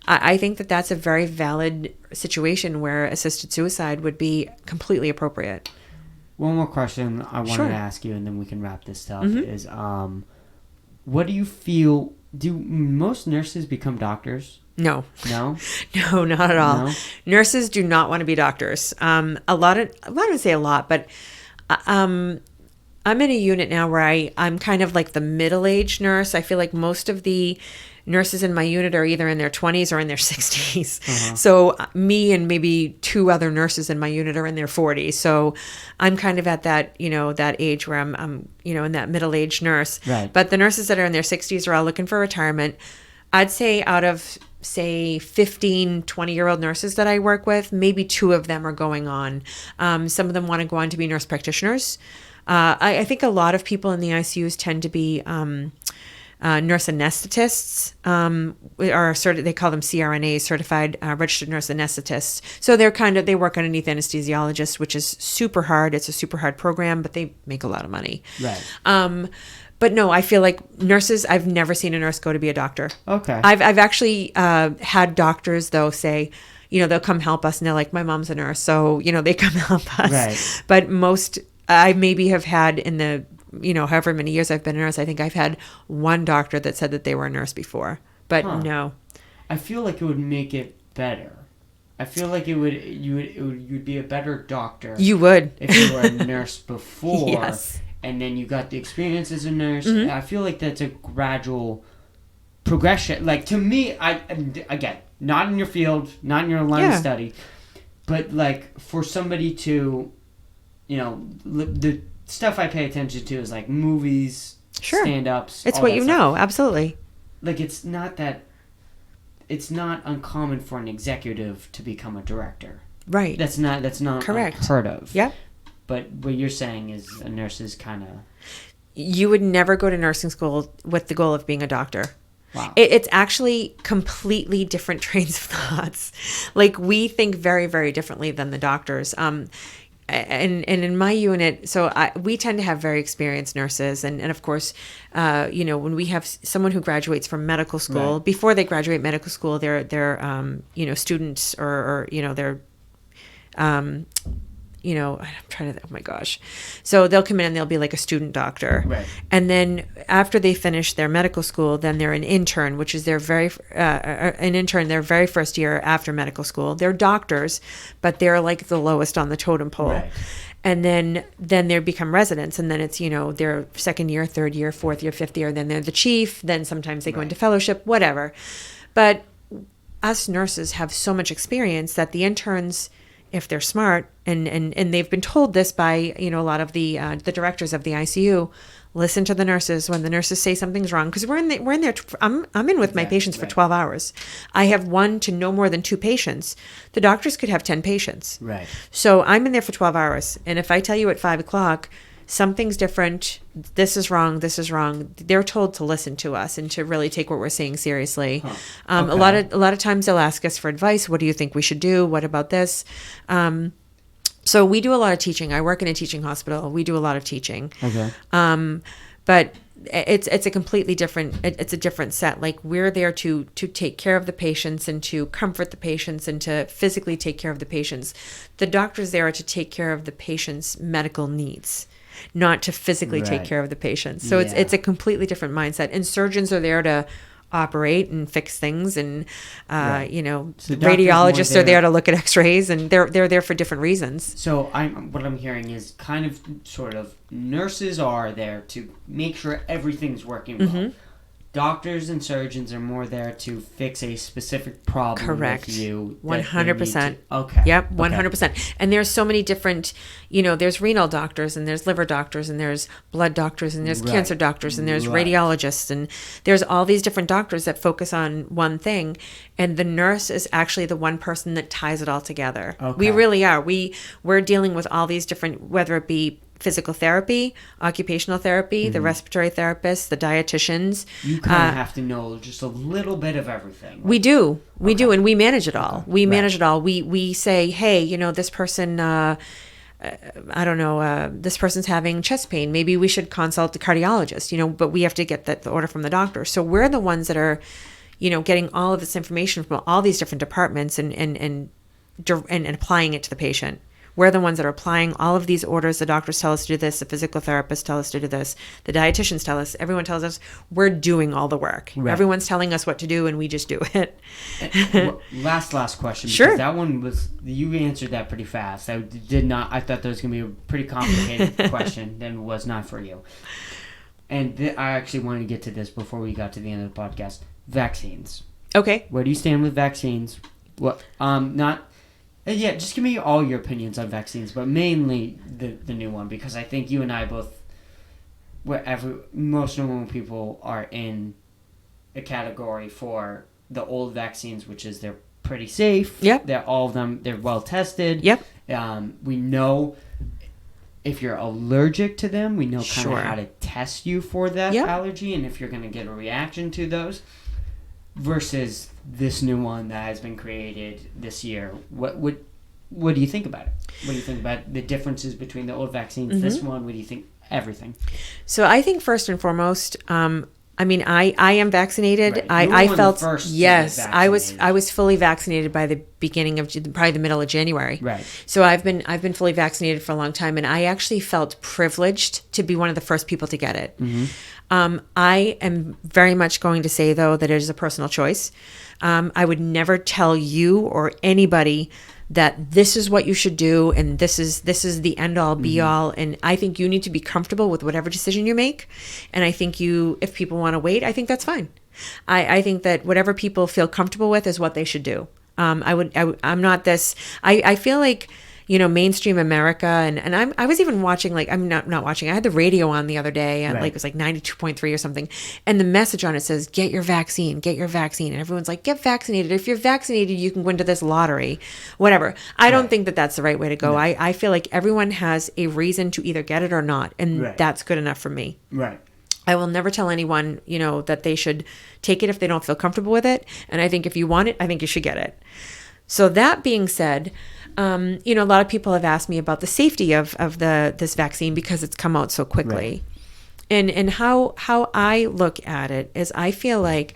I think that's a very valid situation where assisted suicide would be completely appropriate. One more question I wanted to ask you, and then we can wrap this up, is what do you feel, do most nurses become doctors? No. No? No, not at all. No? Nurses do not want to be doctors. I wouldn't say a lot, but I'm in a unit now where I'm kind of like the middle-aged nurse. I feel like most of the nurses in my unit are either in their 20s or in their 60s. Uh-huh. So me and maybe 2 other nurses in my unit are in their 40s. So I'm kind of at that, that age where I'm in that middle-aged nurse. Right. But the nurses that are in their 60s are all looking for retirement. I'd say out of, say, 15, 20-year-old nurses that I work with, maybe 2 of them are going on. Some of them want to go on to be nurse practitioners. I think a lot of people in the ICUs tend to be nurse anesthetists, they call them CRNAs, certified registered nurse anesthetists. So they work underneath anesthesiologists, which is super hard. It's a super hard program, but they make a lot of money. Right. But no, I feel like nurses, I've never seen a nurse go to be a doctor. Okay. I've actually had doctors, though, say, they'll come help us, and they're like, my mom's a nurse, so, they come help us. Right. But most, I maybe have had in the, however many years I've been a nurse, I think I've had one doctor that said that they were a nurse before. But no. I feel like it would make it better. I feel like you'd be a better doctor. You would. If you were a nurse before. Yes. And then you got the experience as a nurse. Mm-hmm. I feel like that's a gradual progression. Like, to me, again, not in your field, not in your line of study, but like for somebody to, the stuff I pay attention to is like movies, stand-ups. It's what you know, absolutely. Like, it's not uncommon for an executive to become a director. Right. That's not correct. Unheard of. Yeah. But what you're saying is a nurse is kind of... You would never go to nursing school with the goal of being a doctor. Wow. It's actually completely different trains of thoughts. Like, we think very, very differently than the doctors. And in my unit, we tend to have very experienced nurses. And of course, when we have someone who graduates from medical school, right. Before they graduate medical school, they're students or they're... I'm trying to, oh my gosh. So they'll come in and they'll be like a student doctor. Right. And then after they finish their medical school, then they're an intern, which is their very first year after medical school. They're doctors, but they're like the lowest on the totem pole. Right. And then they become residents, and then it's, their second year, third year, fourth year, fifth year, then they're the chief, then sometimes they go into fellowship, whatever. But us nurses have so much experience that the interns, if they're smart, and they've been told this by, a lot of the directors of the ICU, Listen to the nurses when the nurses say something's wrong, because we're in there. I'm in with my patients for 12 hours. I have 1 to no more than 2 patients. The doctors could have 10 patients. Right. So I'm in there for 12 hours. And if I tell you at 5 o'clock, something's different, this is wrong, they're told to listen to us and to really take what we're saying seriously. Huh. Okay. A lot of times they'll ask us for advice. What do you think we should do? What about this? So we do a lot of teaching. I work in a teaching hospital. We do a lot of teaching. Okay. But it's a completely different, it's a different set. Like, we're there to take care of the patients and to comfort the patients and to physically take care of the patients. The doctors there are to take care of the patient's medical needs, not to physically take care of the patients. So it's a completely different mindset. And surgeons are there to operate and fix things, and so radiologists are there to look at x-rays, and they're there for different reasons. So what I'm hearing is kind of sort of nurses are there to make sure everything's working well. Doctors and surgeons are more there to fix a specific problem. Correct. With you. 100%. Okay. Yep, 100%. And there's so many different, there's renal doctors, and there's liver doctors, and there's blood doctors, and there's cancer doctors, and there's radiologists, and there's all these different doctors that focus on one thing. And the nurse is actually the one person that ties it all together. Okay. We really are. We're dealing with all these different, whether it be physical therapy, occupational therapy, the respiratory therapists, the dietitians. You kind of have to know just a little bit of everything. Right? We do. We do, and we manage it all. We manage it all. We say, hey, this person, this person's having chest pain. Maybe we should consult the cardiologist, but we have to get the order from the doctor. So we're the ones that are, getting all of this information from all these different departments and applying it to the patient. We're the ones that are applying all of these orders. The doctors tell us to do this. The physical therapists tell us to do this. The dietitians tell us. Everyone tells us. We're doing all the work. Right. Everyone's telling us what to do, and we just do it. Last question. Sure. That one you answered that pretty fast. I did not. I thought that was going to be a pretty complicated question. Then it was not for you. And I actually wanted to get to this before we got to the end of the podcast. Vaccines. Okay. Where do you stand with vaccines? What? Yeah, just give me all your opinions on vaccines, but mainly the new one, because I think you and I both, most normal people are in a category for the old vaccines, which is they're pretty safe. Yep. They're well tested. Yep. We know if you're allergic to them, we know kind of how to test you for that allergy, and if you're going to get a reaction to those. Versus this new one that has been created this year. What do you think about it? What do you think about the differences between the old vaccines, this one? What do you think? Everything. So I think first and foremost, I am vaccinated. Right. I felt yes, I was fully vaccinated by the beginning of probably the middle of January. Right. So I've been fully vaccinated for a long time, and I actually felt privileged to be one of the first people to get it. I am very much going to say, though, that it is a personal choice. I would never tell you or anybody that this is what you should do and this is the end all be all. And I think you need to be comfortable with whatever decision you make. And I think if people want to wait, I think that's fine. I think that whatever people feel comfortable with is what they should do. I'm not this. I feel like, mainstream America, and I was even watching, I'm not watching. I had the radio on the other day, and it was 92.3 or something, and the message on it says, "Get your vaccine, get your vaccine," and everyone's like, "Get vaccinated. If you're vaccinated, you can go into this lottery, whatever." I don't think that that's the right way to go. No. I feel like everyone has a reason to either get it or not, and that's good enough for me. Right. I will never tell anyone, that they should take it if they don't feel comfortable with it, and I think if you want it, I think you should get it. So that being said, a lot of people have asked me about the safety of this vaccine because it's come out so quickly. Right. And how I look at it is I feel like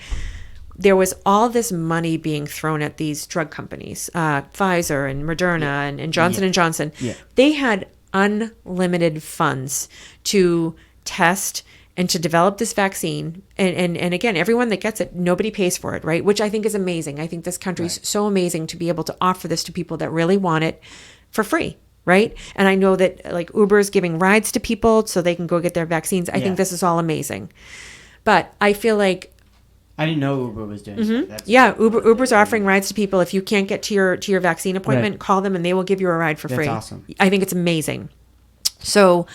there was all this money being thrown at these drug companies, Pfizer and Moderna and Johnson & Johnson. Yeah. They had unlimited funds to test and to develop this vaccine. And again, everyone that gets it, nobody pays for it, right? Which I think is amazing. I think this country's so amazing to be able to offer this to people that really want it for free, right? And I know that Uber is giving rides to people so they can go get their vaccines. I think this is all amazing. But I feel like I didn't know Uber was doing that. Uber's offering rides to people. If you can't get to your vaccine appointment, call them and they will give you a ride for free. That's awesome. I think it's amazing. So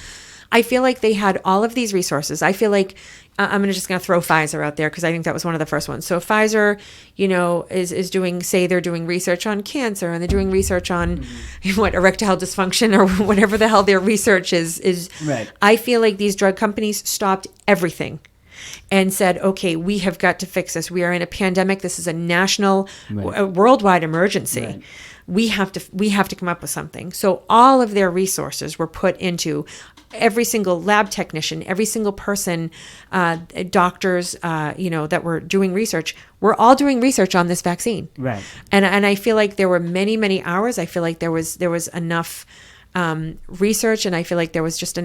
I feel like they had all of these resources. I feel like I'm just going to throw Pfizer out there because I think that was one of the first ones. So Pfizer, is doing, say they're doing research on cancer and they're doing research on what, erectile dysfunction or whatever the hell their research is. Right. I feel like these drug companies stopped everything and said, okay, we have got to fix this. We are in a pandemic. This is a national, a worldwide emergency. Right. We have to come up with something. So all of their resources were put into every single lab technician, every single person, doctors, that were doing research. We're all doing research on this vaccine. Right. And I feel like there were many, many hours. I feel like there was enough research, and I feel like there was just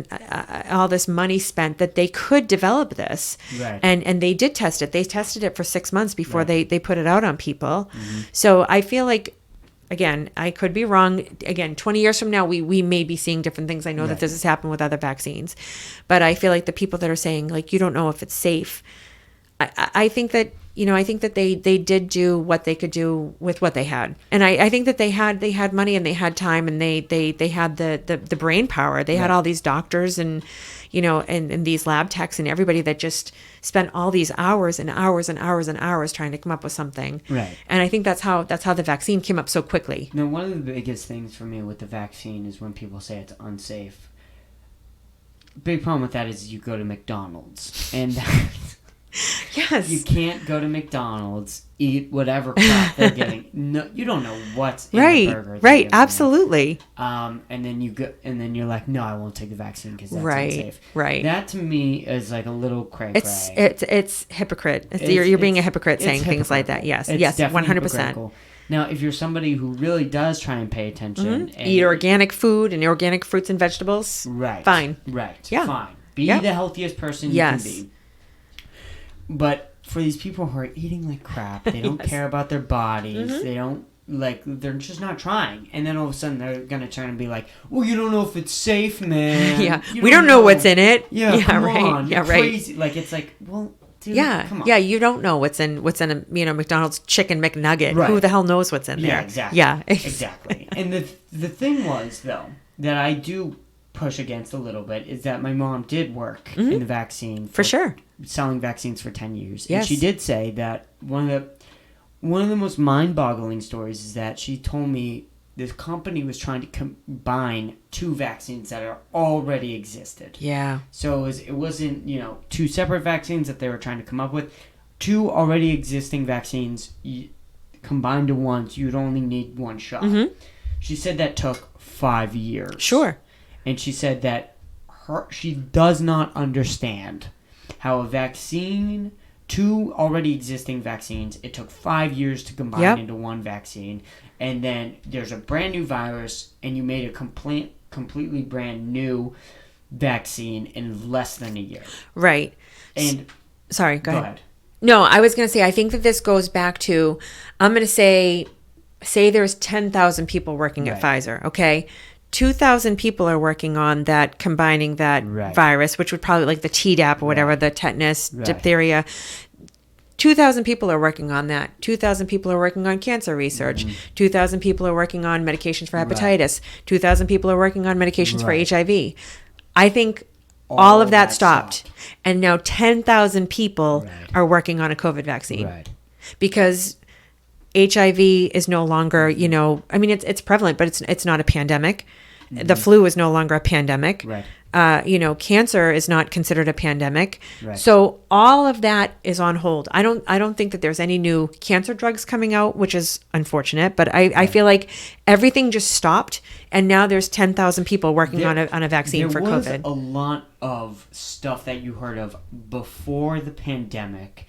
all this money spent that they could develop this. Right. And they did test it. They tested it for 6 months before they put it out on people. So I feel like, again, I could be wrong. Again, 20 years from now, we may be seeing different things. I know that this has happened with other vaccines, but I feel like the people that are saying, like, you don't know if it's safe, I think that, they did do what they could do with what they had. And I think that they had money and they had time and they had the brain power. They had all these doctors and, and these lab techs and everybody that just spent all these hours and hours and hours and hours trying to come up with something. Right. And I think that's how the vaccine came up so quickly. Now, one of the biggest things for me with the vaccine is when people say it's unsafe. Big problem with that is you go to McDonald's and Yes. you can't go to McDonald's, eat whatever crap they're getting. No, you don't know what's in the burger. Right, absolutely. And then you go, and then you're like, no, I won't take the vaccine because that's unsafe. Right. That to me is like a little cray. It's hypocrite. You're being a hypocrite saying things like that. Yes, it's 100%. Now, if you're somebody who really does try and pay attention, and eat organic food and organic fruits and vegetables, right, fine, yeah, fine, be the healthiest person you can be. But for these people who are eating like crap, they don't care about their bodies. They don't, they're just not trying. And then all of a sudden they're going to turn and be like, well, you don't know if it's safe, man. Yeah. We don't know what's in it. Yeah, come right. on. You're crazy. Like, it's like, well, dude, come on. Yeah, you don't know what's in a, McDonald's chicken McNugget. Right. Who the hell knows what's in there? Yeah, exactly. Yeah. Exactly. And the thing was, though, that I do push against a little bit is that my mom did work in the vaccine for sure, selling vaccines for 10 years. Yes. And she did say that one of the most mind-boggling stories is that she told me this company was trying to combine two vaccines that are already existed. Yeah. So it wasn't, two separate vaccines that they were trying to come up with. Two already existing vaccines combined to one, so you'd only need one shot. She said that took 5 years. Sure. And she said that she does not understand how a vaccine, two already existing vaccines, it took 5 years to combine into one vaccine. And then there's a brand new virus, and you made a completely brand new vaccine in less than a year. Right. And sorry, go ahead. No, I was going to say, I think that this goes back to, I'm going to say there's 10,000 people working at Pfizer, okay? 2,000 people are working on that, combining that virus, which would probably like the Tdap or whatever, the tetanus, diphtheria. 2,000 people are working on that. 2,000 people are working on cancer research. 2,000 people are working on medications for hepatitis. 2,000 people are working on medications for HIV. I think all of that stopped. And now 10,000 people are working on a COVID vaccine. Right. Because HIV is no longer, it's prevalent, but it's not a pandemic. The flu is no longer a pandemic. Right. Cancer is not considered a pandemic. Right. So all of that is on hold. I don't think that there's any new cancer drugs coming out, which is unfortunate, but I feel like everything just stopped, and now there's 10,000 people working on a vaccine for COVID. There was a lot of stuff that you heard of before the pandemic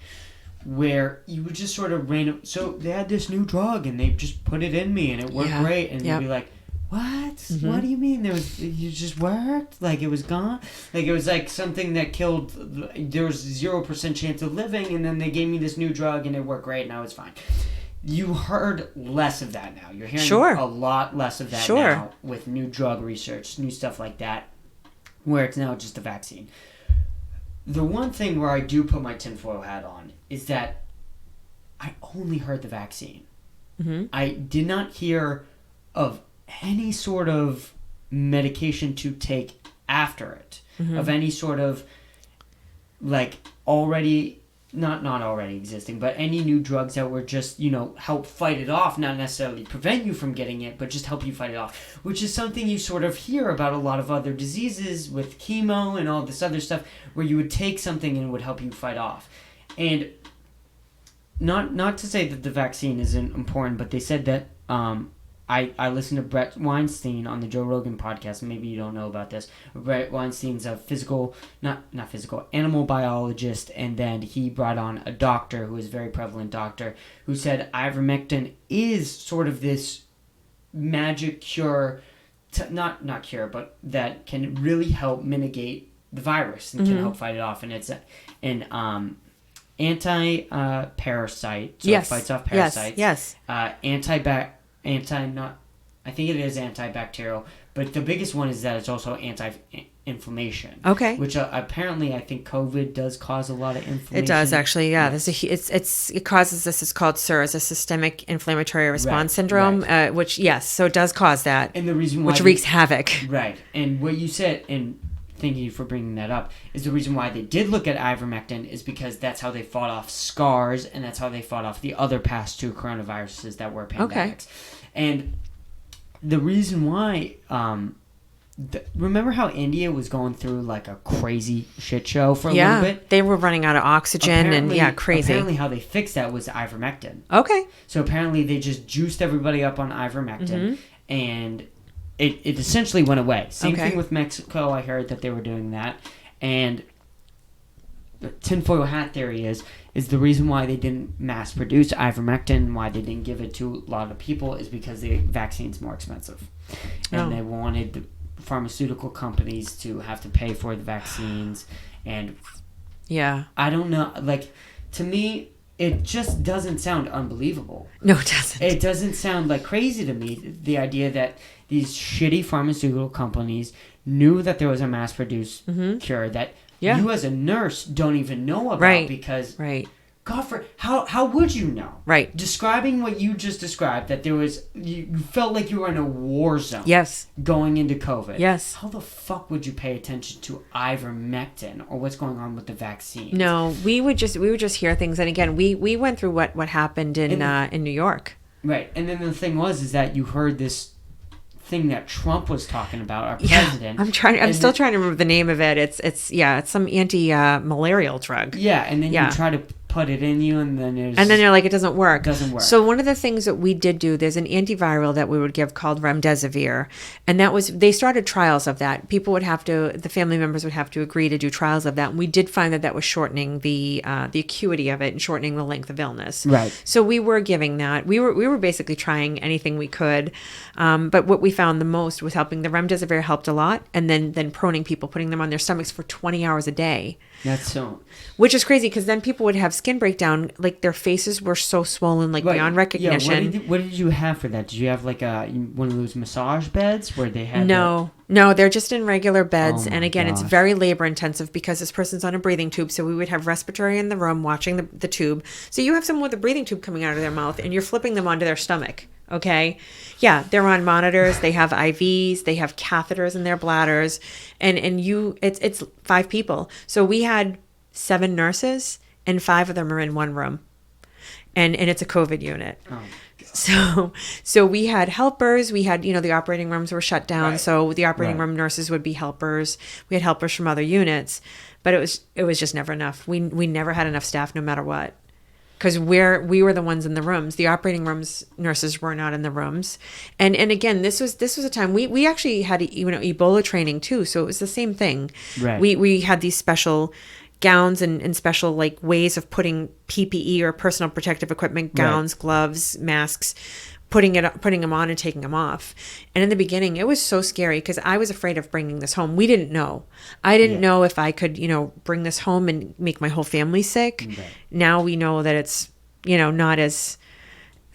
where you would just sort of random. So they had this new drug and they just put it in me and it worked great. And you'd be like, what? What do you mean? You just worked? Like it was gone? Like it was like something that killed, there was 0% chance of living, and then they gave me this new drug and it worked great and I was fine. You heard less of that now. You're hearing a lot less of that now with new drug research, new stuff like that, where it's now just a vaccine. The one thing where I do put my tinfoil hat on is that I only heard the vaccine. I did not hear of any sort of medication to take after it. of any sort of like already not already existing, but any new drugs that were just, help fight it off, not necessarily prevent you from getting it, but just help you fight it off, which is something you sort of hear about a lot of other diseases with chemo and all this other stuff, where you would take something and it would help you fight off. And not to say that the vaccine isn't important, but they said that I listened to Brett Weinstein on the Joe Rogan podcast. Maybe you don't know about this. Brett Weinstein's a animal biologist, and then he brought on a doctor who is a very prevalent doctor who said ivermectin is sort of this magic cure, not cure, but that can really help mitigate the virus and can help fight it off. And it's an anti-parasite, so it fights off parasites. Yes. I think it is antibacterial, but the biggest one is that it's also anti-inflammation. Okay. Which apparently I think COVID does cause a lot of inflammation. It does actually, yeah. It causes this. It's called SIRS, a systemic inflammatory response syndrome, which so it does cause that. And the reason why which wreaks havoc. Right, and what you said, and thank you for bringing that up, is the reason why they did look at ivermectin is because that's how they fought off SARS, and that's how they fought off the other past two coronaviruses that were pandemics. Okay. And the reason why, remember how India was going through like a crazy shit show for a little bit? They were running out of oxygen crazy. Apparently how they fixed that was ivermectin. Okay. So apparently they just juiced everybody up on ivermectin, and it essentially went away. Same thing with Mexico. I heard that they were doing that. And the tinfoil hat theory is the reason why they didn't mass produce ivermectin, why they didn't give it to a lot of people, is because the vaccine's more expensive. And they wanted the pharmaceutical companies to have to pay for the vaccines. And I don't know, like, to me, it just doesn't sound unbelievable. No, it doesn't. It doesn't sound like crazy to me, the idea that these shitty pharmaceutical companies knew that there was a mass-produced cure that you as a nurse don't even know about because God, how would you know? Right. Describing what you just described, that there was, you felt like you were in a war zone. Yes. Going into COVID. Yes. How the fuck would you pay attention to ivermectin or what's going on with the vaccine? No, we would just hear things, and again, we went through what happened in New York. Right, and then the thing is that you heard this thing that Trump was talking about, our president. I'm still trying to remember the name of it. It's some anti-malarial drug. Yeah, and then you try to put it in you, and then they're like, it doesn't work. So one of the things that we did do, there's an antiviral that we would give called remdesivir, and they started trials of that. The family members would have to agree to do trials of that, and we did find that was shortening the acuity of it and shortening the length of illness. Right. So we were giving that. We were basically trying anything we could, but what we found the most was helping. The remdesivir helped a lot, and then proning people, putting them on their stomachs for 20 hours a day. That's so... Which is crazy, because then people would have skin breakdown, like their faces were so swollen, like beyond recognition. Yeah, what did you have for that? Did you have like one of those massage beds where they had... No, they're just in regular beds. And again, it's very labor intensive because this person's on a breathing tube. So we would have respiratory in the room watching the tube. So you have someone with a breathing tube coming out of their mouth and you're flipping them onto their stomach. Okay. Yeah. They're on monitors. They have IVs. They have catheters in their bladders. And it's 5 people. So we had 7 nurses and 5 of them are in one room. And it's a COVID unit. Oh. So we had helpers. We had, the operating rooms were shut down. Right. So the operating room nurses would be helpers. We had helpers from other units, but it was just never enough. We never had enough staff no matter what. Because we were the ones in the rooms. The operating rooms nurses were not in the rooms, and again, this was a time we actually had Ebola training too. So it was the same thing. Right. We had these special gowns and special like ways of putting PPE or personal protective equipment, gowns, gloves, masks, putting them on and taking them off. And in the beginning, it was so scary because I was afraid of bringing this home. We didn't know. I didn't know if I could, bring this home and make my whole family sick. Right. Now we know that it's, not as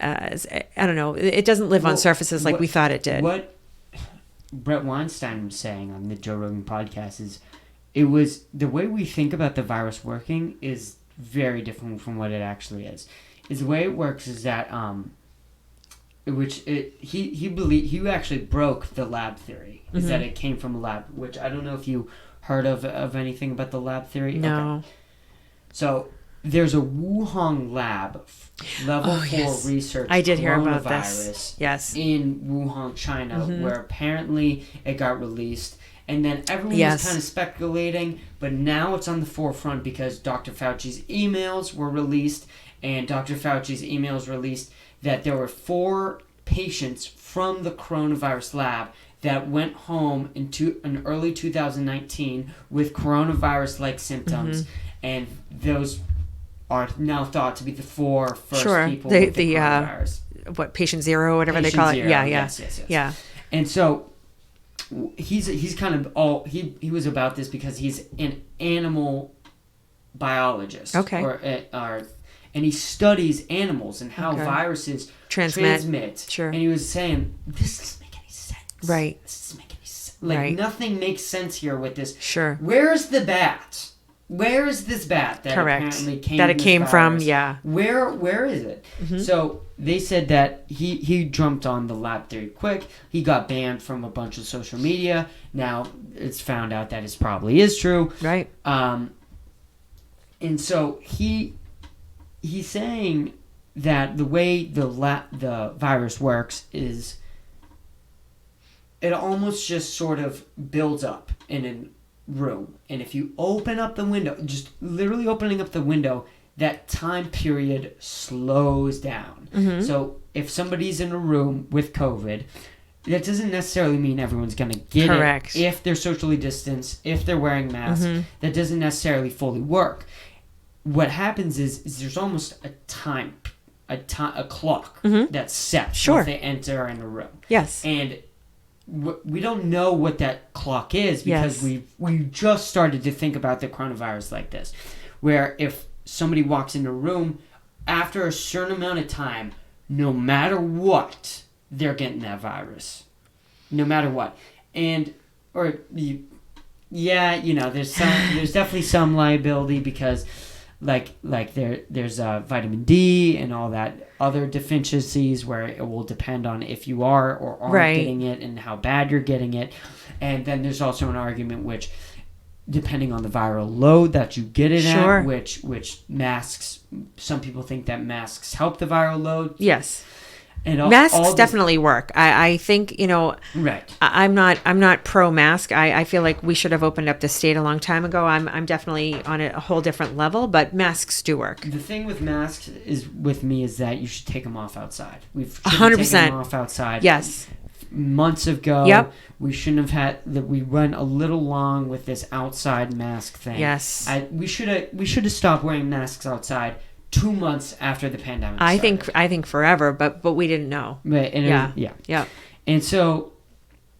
I don't know. It doesn't live on surfaces like we thought it did. What Brett Weinstein was saying on the Joe Rogan podcast is it was the way we think about the virus working is very different from what it actually is. The way it works is that he actually broke the lab theory, is that it came from a lab, which I don't know if you heard of anything about the lab theory? No. Okay. So there's a Wuhan lab, level 4 research. I did hear about this. Yes. In Wuhan, China, where apparently it got released. And then everyone was kind of speculating, but now it's on the forefront because Dr. Fauci's emails were released, and Dr. Fauci's emails released that there were 4 patients from the coronavirus lab that went home in early 2019 with coronavirus-like symptoms, and those are now thought to be the 4 first people with the coronavirus. What, patient 0, whatever they call it? Yeah. Yeah. And so he's kind of he was about this because he's an animal biologist. Okay. And he studies animals and how viruses transmit. Sure. And he was saying, this doesn't make any sense. Right. This doesn't make any sense. Like, nothing makes sense here with this. Sure. Where's the bat? Where is this bat that apparently came from? Yeah. Where is it? So they said that he jumped on the lab theory quick. He got banned from a bunch of social media. Now it's found out that it probably is true. Right. And so he's saying that the way the virus works is it almost just sort of builds up in a room, and if you open up the window, just literally opening up the window, that time period slows down. So if somebody's in a room with COVID, that doesn't necessarily mean everyone's going to get it if they're socially distanced, if they're wearing masks. That doesn't necessarily fully work. What happens is there's almost a clock that's set once they enter in a room. Yes. And we don't know what that clock is because we just started to think about the coronavirus like this, where if somebody walks in a room, after a certain amount of time, no matter what, they're getting that virus. No matter what. And, there's definitely some liability because there's vitamin D and all that other deficiencies where it will depend on if you are or aren't getting it and how bad you're getting it. And then there's also an argument which, depending on the viral load that you get it at, which masks, some people think that masks help the viral load. Yes. And masks definitely work. I think, right. I'm not pro mask. I feel like we should have opened up the state a long time ago. I'm definitely on a whole different level, but masks do work. The thing with masks is that you should take them off outside. We've 100% taken them off outside. Yes. Months ago. Yep. We shouldn't have had that. We went a little long with this outside mask thing. Yes. We should have stopped wearing masks outside 2 months after the pandemic started. I think forever, but we didn't know. Right, and yeah. And so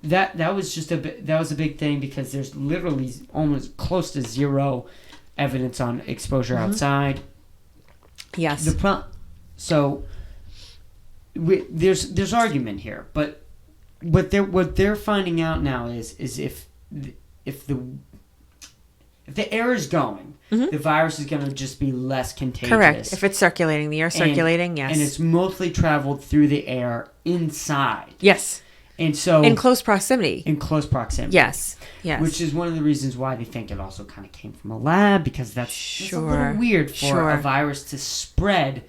that was just a big thing because there's literally almost close to zero evidence on exposure outside. Yes. There's argument here, but what they're finding out now is if the air is going, the virus is going to just be less contagious. Correct. If it's circulating, the air circulating, yes. And it's mostly traveled through the air inside. Yes. And so in close proximity. Yes. Yes. Which is one of the reasons why they think it also kind of came from a lab, because that's a little weird for a virus to spread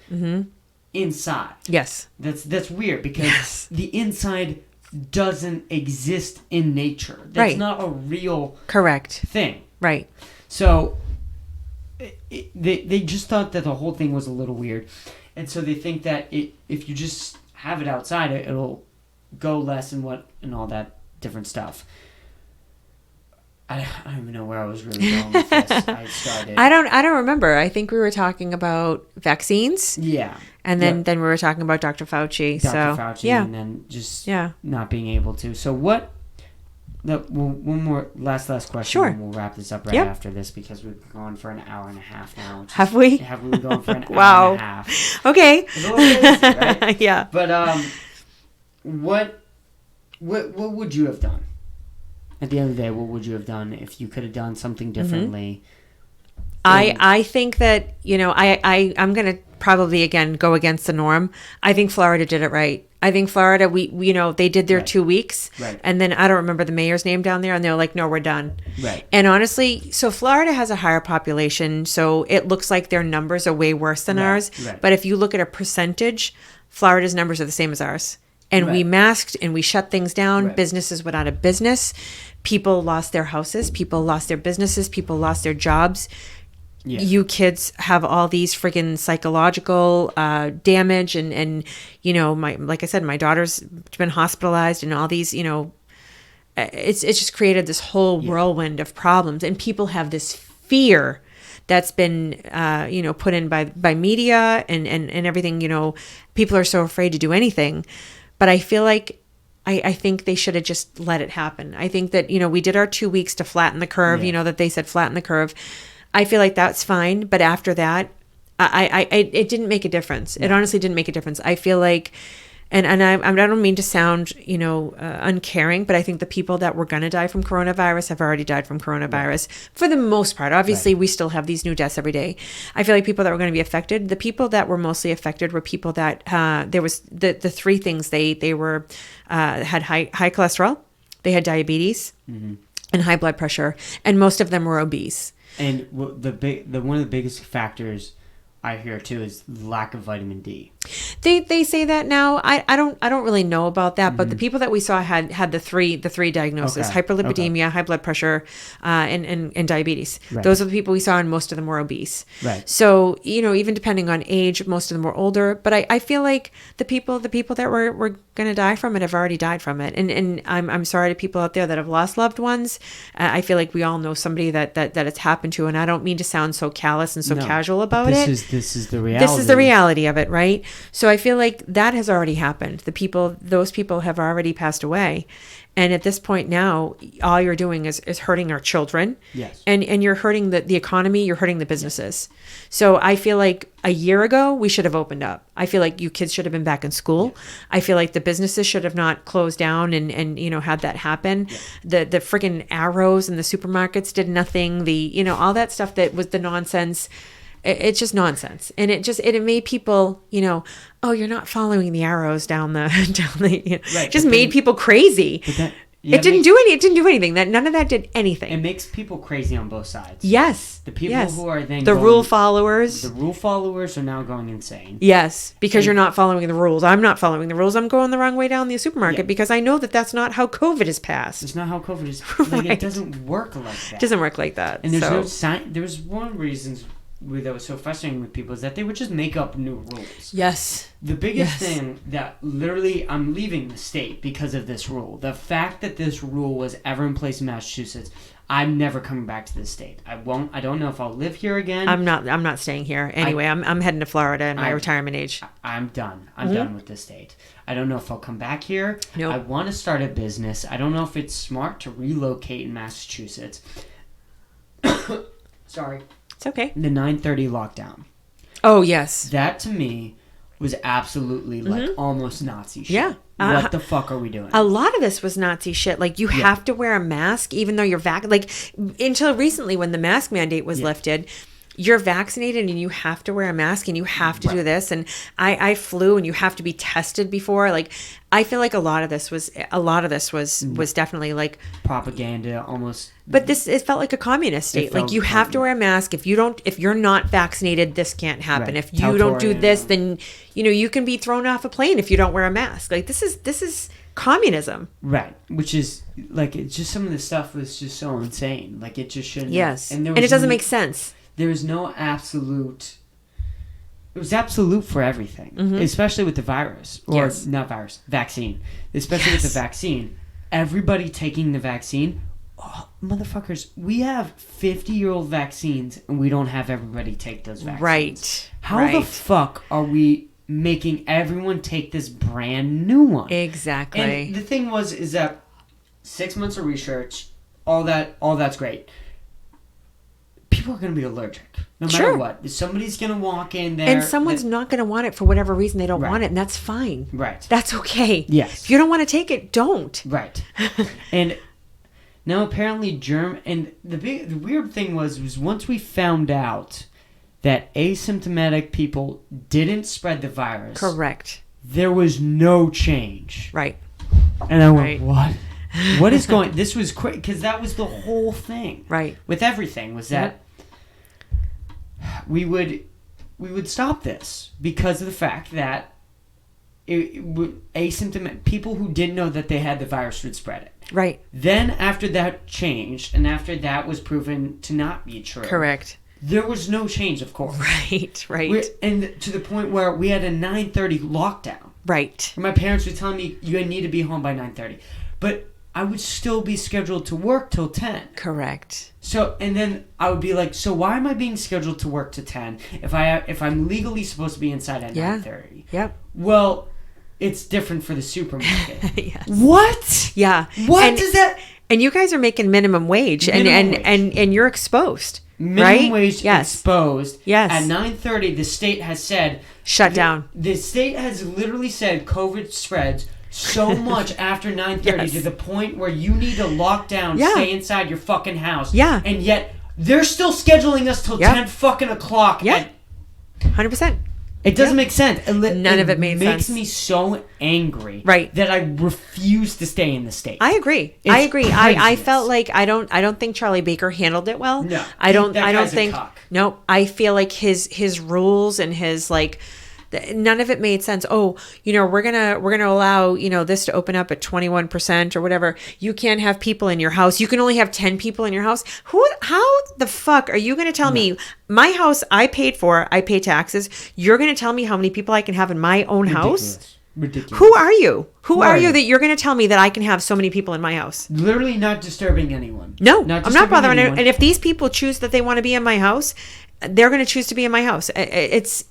inside. Yes. That's weird because the inside doesn't exist in nature. That's not a real thing. Right. So they just thought that the whole thing was a little weird. And so they think that if you just have it outside, it'll go less and all that different stuff. I don't even know where I was really going with this. I don't remember. I think we were talking about vaccines. Yeah. And then we were talking about Dr. Fauci. And then just not being able to. So what? One more last question. Sure. And we'll wrap this up after this because we've gone for an hour and a half now. Have we? Have we gone for an hour and a half? Okay. It's a little crazy, right? Yeah. But what would you have done? At the end of the day, what would you have done if you could have done something differently? I think that, I'm going to probably, again, go against the norm. I think Florida did it right. I think Florida, they did their 2 weeks. Right. And then I don't remember the mayor's name down there. And they're like, no, we're done. Right. And honestly, so Florida has a higher population. So it looks like their numbers are way worse than ours. Right. But if you look at a percentage, Florida's numbers are the same as ours. And we masked and we shut things down. Right. Businesses went out of business. People lost their houses. People lost their businesses. People lost their jobs. Yeah. You kids have all these friggin' psychological damage, and like I said, my daughter's been hospitalized, and all these, it's just created this whole whirlwind of problems, and people have this fear that's been put in by media and everything. People are so afraid to do anything, but I feel like I think they should have just let it happen. I think that we did our 2 weeks to flatten the curve. That they said flatten the curve. I feel like that's fine, but after that, it didn't make a difference. It honestly didn't make a difference. I feel like, and I don't mean to sound uncaring, but I think the people that were gonna die from coronavirus have already died from coronavirus for the most part. Obviously, we still have these new deaths every day. I feel like people that were going to be affected, the people that were mostly affected were people that there was the three things they were had high cholesterol, they had diabetes, and high blood pressure, and most of them were obese. And one of the biggest factors I hear too is lack of vitamin D. They say that now. I don't really know about that, but the people that we saw had the three diagnoses: hyperlipidemia, high blood pressure, and diabetes. Right. Those are the people we saw, and most of them were obese. Right. So even depending on age, most of them were older. But I feel like the people that were going to die from it have already died from it, and I'm sorry to people out there that have lost loved ones. I feel like we all know somebody that it's happened to, and I don't mean to sound so callous and so casual about it. This is the reality. This is the reality of it, right? So I feel like that has already happened. Those people have already passed away. And at this point now, all you're doing is hurting our children. Yes. And you're hurting the economy, you're hurting the businesses. Yes. So I feel like a year ago, we should have opened up. I feel like you kids should have been back in school. Yes. I feel like the businesses should have not closed down and had that happen. Yes. The friggin' arrows and the supermarkets did nothing. All that stuff that was the nonsense. It's just nonsense, and it made people, oh, you're not following the arrows down the right, just made people crazy. It didn't do anything. That none of that did anything. It makes people crazy on both sides. Yes, the people who are then rule followers. The rule followers are now going insane. Yes, because you're not following the rules. I'm not following the rules. I'm going the wrong way down the supermarket because I know that that's not how COVID is passed. It's not how COVID is. Like, it doesn't work like that. It doesn't work like that. And there's no sign. There's one of the reasons that was so frustrating with people is that they would just make up new rules. Yes. The biggest thing that literally I'm leaving the state because of this rule. The fact that this rule was ever in place in Massachusetts, I'm never coming back to this state. I won't. I don't know if I'll live here again. I'm not staying here. Anyway, I'm heading to Florida in my retirement age. I'm done. I'm done with this state. I don't know if I'll come back here. Nope. I want to start a business. I don't know if it's smart to relocate in Massachusetts. Sorry. It's okay. The 9:30 lockdown. Oh, yes. That to me was absolutely like almost Nazi shit. Yeah. What the fuck are we doing? A lot of this was Nazi shit. Like, you have to wear a mask even though you're like, until recently when the mask mandate was lifted, you're vaccinated and you have to wear a mask and you have to do this. And I flew and you have to be tested before. Like, I feel like a lot of this was definitely like propaganda almost. But it felt like a communist state. Like, you have to wear a mask. If you're not vaccinated, this can't happen. Right. If you don't do this, then you can be thrown off a plane if you don't wear a mask. Like, this is communism. Right. Which is like, it's just some of the stuff was just so insane. Like, it just shouldn't. Yes. And it doesn't make sense. There is no absolute. It was absolute for everything, especially with the virus. Or not virus, vaccine. Especially with the vaccine. Everybody taking the vaccine. Oh, motherfuckers, we have 50-year-old vaccines and we don't have everybody take those vaccines. Right. How the fuck are we making everyone take this brand new one? Exactly. And the thing is that 6 months of research, all that's great. People are going to be allergic no matter what. Somebody's going to walk in there. And someone's not going to want it for whatever reason. They don't want it, and that's fine. Right. That's okay. Yes. If you don't want to take it, don't. Right. And now apparently and the weird thing was once we found out that asymptomatic people didn't spread the virus. Correct. There was no change. Right. And I went, what? What is going... This was quick, because that was the whole thing. Right. With everything, was that we would stop this because of the fact that asymptomatic people who didn't know that they had the virus would spread it. Right. Then after that changed, and after that was proven to not be true. Correct. There was no change, of course. Right. And to the point where we had a 9:30 lockdown. Right. My parents were telling me you need to be home by 9:30, but I would still be scheduled to work till 10. Correct. So, and then I would be like, so why am I being scheduled to work to 10 if I'm legally supposed to be inside at 9:30? Yep. Well, it's different for the supermarket. Yes. What? Yeah. What does that? And you guys are making minimum wage, and you're exposed. Minimum right? wage exposed. Yes. At 9:30, the state has said shut down. The state has literally said COVID spreads so much after 9:30 to the point where you need to lock down, stay inside your fucking house. Yeah. And yet they're still scheduling us till 10 fucking o'clock. Yeah. 100%. It doesn't make sense. None of it made sense. It makes me so angry that I refuse to stay in the state. I agree. I felt like I don't think Charlie Baker handled it well. No. I don't think a cock. No, I feel like his rules and his none of it made sense. Oh, we're gonna allow this to open up at 21% or whatever. You can't have people in your house. You can only have 10 people in your house. How the fuck are you gonna tell me my house I paid for? I pay taxes. You're gonna tell me how many people I can have in my own house? Ridiculous. Who are you? Who are you that you're going to tell me that I can have so many people in my house? Literally not disturbing anyone. No, I'm not bothering anyone. And if these people choose that they want to be in my house, they're going to choose to be in my house.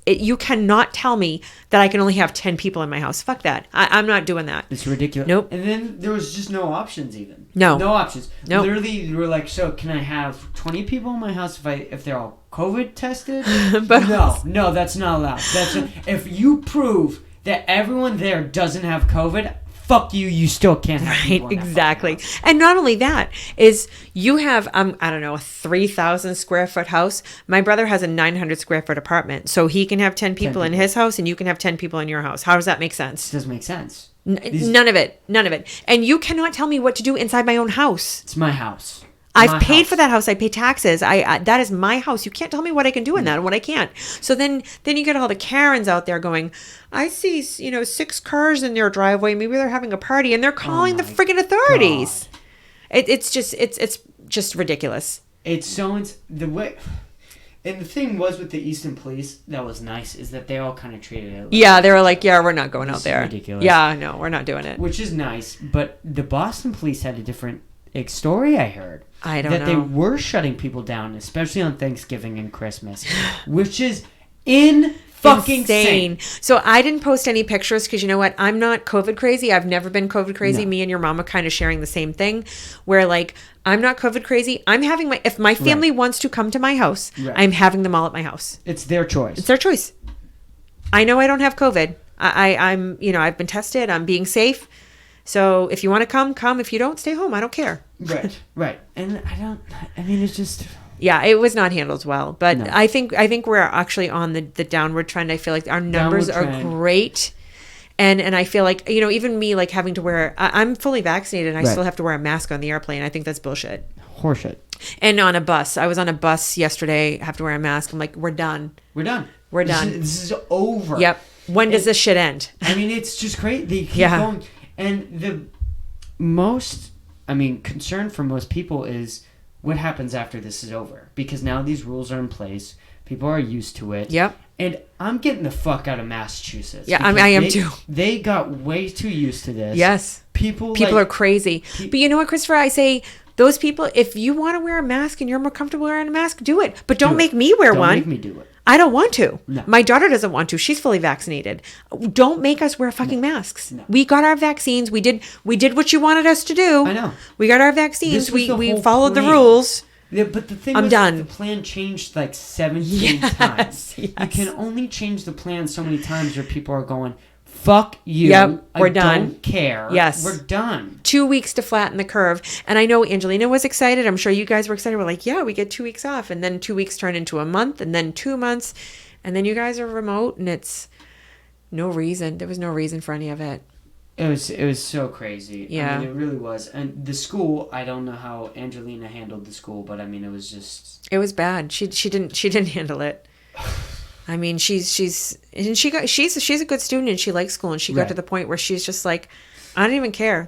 You cannot tell me that I can only have 10 people in my house. Fuck that. I'm not doing that. It's ridiculous. Nope. And then there was just no options even. No options. Nope. Literally, you were like, so can I have 20 people in my house if they're all COVID tested? But no, that's not allowed. If you prove that everyone there doesn't have COVID, fuck you, you still can't have people in that exactly. And not only that, is you have, I don't know, a 3,000 square foot house. My brother has a 900 square foot apartment. So he can have 10 people in his house and you can have 10 people in your house. How does that make sense? It doesn't make sense. None of it. And you cannot tell me what to do inside my own house. It's my house. I've paid for that house. I pay taxes. That is my house. You can't tell me what I can do in that and what I can't. So then you get all the Karens out there going, I see, 6 cars in their driveway. Maybe they're having a party and they're calling the friggin' authorities. It's just ridiculous. It's so the way. And the thing was with the Easton Police that was nice is that they all kind of treated it. They were like, we're not going out there. Ridiculous. Yeah, no, we're not doing it. Which is nice, but the Boston Police had a different story I heard. I don't know. That they were shutting people down, especially on Thanksgiving and Christmas, which is insane. So I didn't post any pictures because you know what? I'm not COVID crazy. I've never been COVID crazy. No. Me and your mom are kind of sharing the same thing where I'm not COVID crazy. I'm having if my family wants to come to my house, I'm having them all at my house. It's their choice. It's their choice. I know I don't have COVID. I'm I've been tested. I'm being safe. So if you want to come. If you don't, stay home. I don't care. Right. And it's just... Yeah, it was not handled well. But no. I think we're actually on the downward trend. I feel like our numbers are great. And I feel like, even me having to wear... I'm fully vaccinated and I still have to wear a mask on the airplane. I think that's bullshit. Horseshit. And on a bus. I was on a bus yesterday. I have to wear a mask. I'm like, we're done. We're done. This is over. Yep. When does this shit end? It's just great. They keep going. And the most, concern for most people is what happens after this is over. Because now these rules are in place. People are used to it. Yep. And I'm getting the fuck out of Massachusetts. Yeah, I am too. They got way too used to this. Yes. People are crazy. But you know what, Christopher? I say, those people, if you want to wear a mask and you're more comfortable wearing a mask, do it. But don't make me wear one. Don't make me do it. I don't want to. No. My daughter doesn't want to. She's fully vaccinated. Don't make us wear fucking masks. No. We got our vaccines. We did what you wanted us to do. I know. We got our vaccines. We followed the rules. Yeah, but the thing I'm done. The plan changed 17 times. Yes. You can only change the plan so many times where people are going, fuck you. Yep, we're done. I don't care. Yes. We're done. 2 weeks to flatten the curve. And I know Angelina was excited. I'm sure you guys were excited. We're like, yeah, we get 2 weeks off. And then 2 weeks turn into a month and then 2 months. And then you guys are remote and it's no reason. There was no reason for any of it. It was so crazy. Yeah. I mean, it really was. And the school, I don't know how Angelina handled the school, but I mean, it was just... It was bad. She didn't handle it. I mean, she's a good student and she likes school, and she got to the point where she's just like, I don't even care.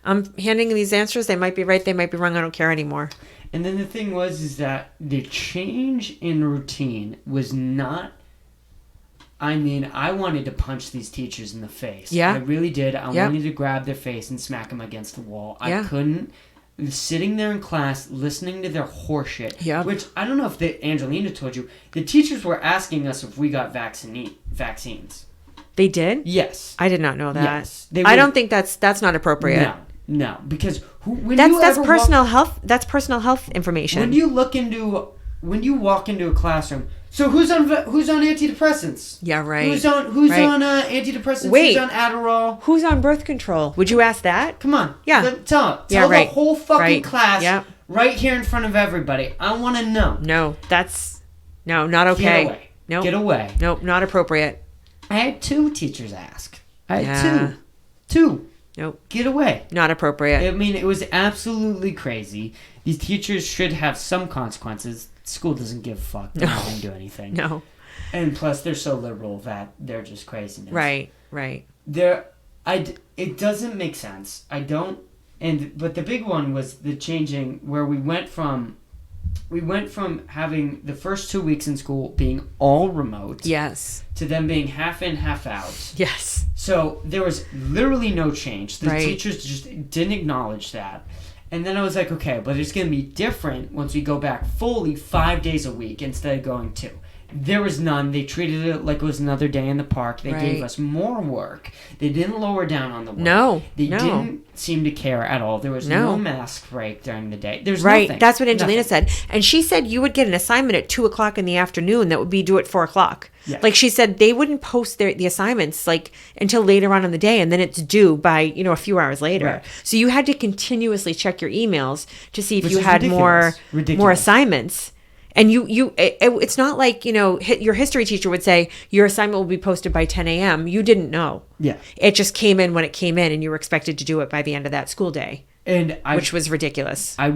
I'm handing these answers. They might be right. They might be wrong. I don't care anymore. And then the thing is that the change in routine was not... I mean, I wanted to punch these teachers in the face. Yeah. I really did. I wanted to grab their face and smack them against the wall. I couldn't. Sitting there in class, listening to their horseshit. Yep. Which, I don't know if Angelina told you, the teachers were asking us if we got vaccines. They did? Yes. I did not know that. Yes. I don't think that's not appropriate. No. Because that's personal health. That's personal health information. When you walk into a classroom, so who's on antidepressants? Yeah, right. Who's on antidepressants? Wait. Who's on Adderall? Who's on birth control? Would you ask that? Come on. Yeah. Tell the whole fucking class right here in front of everybody. I want to know. No, not okay. Get away. No. Get away. Nope, not appropriate. I had 2 teachers ask. I had 2. Nope. Get away. Not appropriate. I mean, it was absolutely crazy. These teachers should have some consequences. School doesn't give a fuck. They're not going to do anything. No. And plus, they're so liberal that they're just craziness. Right. It doesn't make sense. But the big one was the changing where we went from having the first 2 weeks in school being all remote. Yes. To them being half in, half out. Yes. So there was literally no change. The teachers just didn't acknowledge that. And then I was like, okay, but it's going to be different once we go back fully 5 days a week instead of going 2. There was none. They treated it like it was another day in the park. They gave us more work. They didn't lower down on the work. No. They didn't seem to care at all. There was no mask break during the day. There's right. nothing. That's what Angelina said. And she said you would get an assignment at 2:00 in the afternoon that would be due at 4:00. Yeah. Like she said, they wouldn't post the assignments like until later on in the day, and then it's due by a few hours later. Right. So you had to continuously check your emails to see if you had ridiculous. more assignments. And it's not like, your history teacher would say your assignment will be posted by 10 a.m. You didn't know. Yeah. It just came in when it came in, and you were expected to do it by the end of that school day. Which was ridiculous. I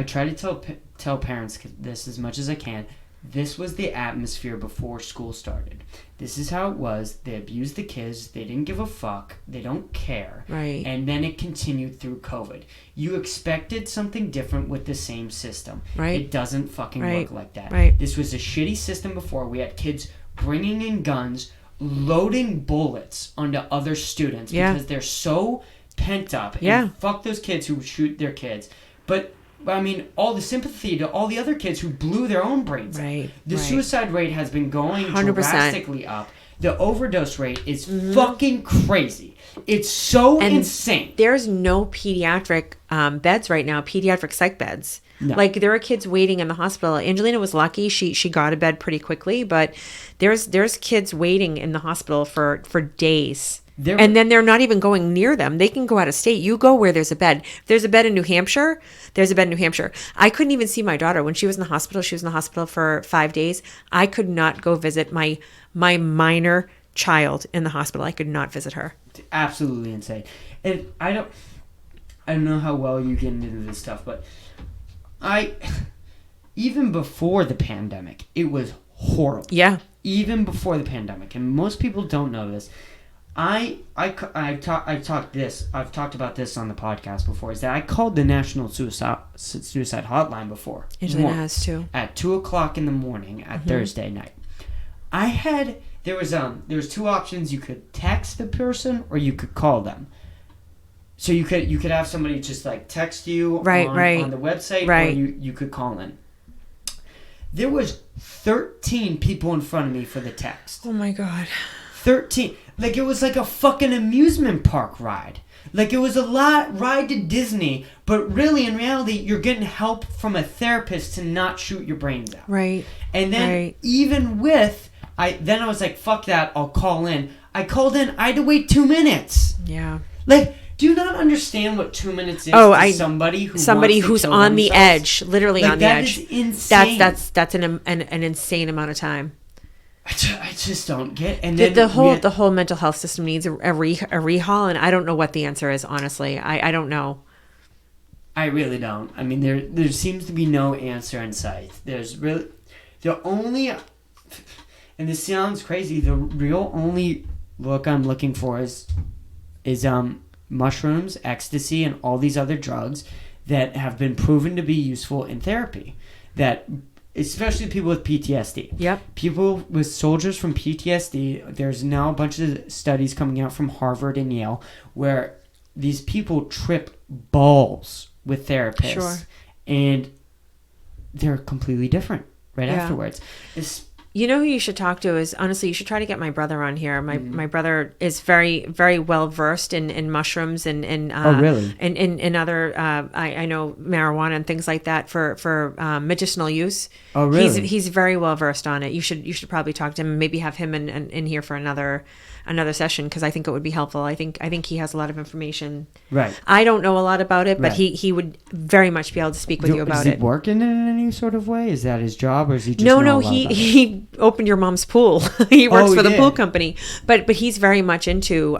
try to tell parents this as much as I can. This was the atmosphere before school started. This is how it was. They abused the kids. They didn't give a fuck. They don't care. Right. And then it continued through COVID. You expected something different with the same system. Right. It doesn't fucking work like that. Right. This was a shitty system before. We had kids bringing in guns, loading bullets onto other students because they're so pent up. And fuck those kids who shoot their kids. But... I mean, all the sympathy to all the other kids who blew their own brains out. The suicide rate has been going 100%. drastically up. The overdose rate is fucking crazy. It's so insane. There's no pediatric beds right now, pediatric psych beds. No. Like, there are kids waiting in the hospital. Angelina was lucky. She got a bed pretty quickly, but there's kids waiting in the hospital for days. And then they're not even going near them. They can go out of state. You go where there's a bed. If there's a bed in New Hampshire, there's a bed in New Hampshire. I couldn't even see my daughter. When she was in the hospital, she was in the hospital for 5 days. I could not go visit my minor child in the hospital. I could not visit her. Absolutely insane. And I don't know how well you get into this stuff, but even before the pandemic, it was horrible. Yeah. Even before the pandemic, and most people don't know this. I've talked about this on the podcast before. Is that I called the National Suicide Hotline before. Angelina has too. At 2:00 in the morning at Thursday night. There was 2 options. You could text the person or you could call them. So you could have somebody just like text you on the website, or you could call in. There was 13 people in front of me for the text. Oh my God. 13. Like, it was like a fucking amusement park ride. Like, it was a ride to Disney, but really, in reality, you're getting help from a therapist to not shoot your brains out. Right. And then, even with Then I was like, fuck that, I'll call in. I called in, I had to wait 2 minutes. Yeah. Like, do you not understand what 2 minutes is to somebody who's on the edge, literally on the edge? That is insane. That's an insane amount of time. I just don't get. And then the whole mental health system needs a rehaul, and I don't know what the answer is. Honestly, I don't know. I really don't. I mean, there seems to be no answer in sight. There's really the only, and this sounds crazy. The real only look I'm looking for is mushrooms, ecstasy, and all these other drugs that have been proven to be useful in therapy. That especially people with PTSD. Yep. People with soldiers from PTSD. There's now a bunch of studies coming out from Harvard and Yale where these people trip balls with therapists. Sure. And they're completely different afterwards. You know who you should talk to is, honestly, you should try to get my brother on here. My brother is very, very well versed in mushrooms and really? in other I know marijuana and things like that for medicinal use. Oh, really? He's very well versed on it. You should probably talk to him and maybe have him in here for another session, because I think it would be helpful. I think he has a lot of information. Right. I don't know a lot about it, but he would very much be able to speak with you about it. Is he working in any sort of way? Is that his job, or is he just No, he opened your mom's pool. He works for the pool company, but he's very much into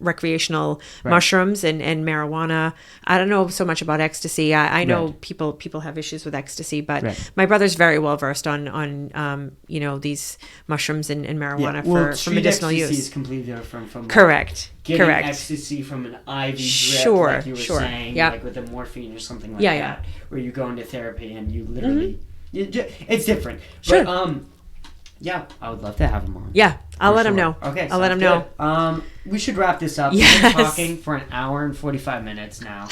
recreational mushrooms and marijuana. I don't know so much about ecstasy. I know people have issues with ecstasy, but my brother's very well versed on these mushrooms and marijuana for medicinal use. Ecstasy is completely different from correct. Ecstasy from an IV drip, like you were saying, like with a morphine or something like that, where you go into therapy and you literally it's different. Sure. But, yeah, I would love to have him on. Yeah, I'll let him know. Okay, I'll let him know. We should wrap this up. Yes. We've been talking for an hour and 45 minutes now.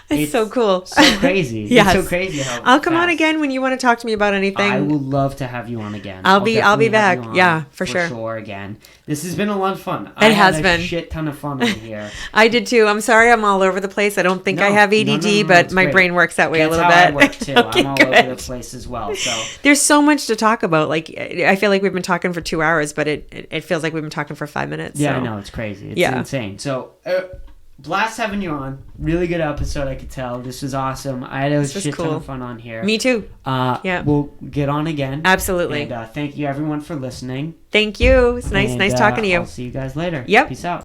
It's so cool. So crazy. Yes. It's so crazy how I'll come on again when you want to talk to me about anything. I would love to have you on again. I'll be back. Yeah, for sure. For sure again. This has been a lot of fun. It has been. A shit ton of fun in here. I did too. I'm sorry I'm all over the place. I don't think I have ADD, but my brain works that way a little bit. That's how I work too. Okay, I'm all over the place as well. So there's so much to talk about. Like, I feel like we've been talking for 2 hours, but it feels like we've been talking for 5 minutes. Yeah, so. I know. It's crazy. It's insane. So, blast having you on. Really good episode, I could tell. This was awesome. I had a shit ton of fun on here. Me too. We'll get on again. Absolutely. And thank you, everyone, for listening. Thank you. It's nice talking to you. I'll see you guys later. Yep. Peace out.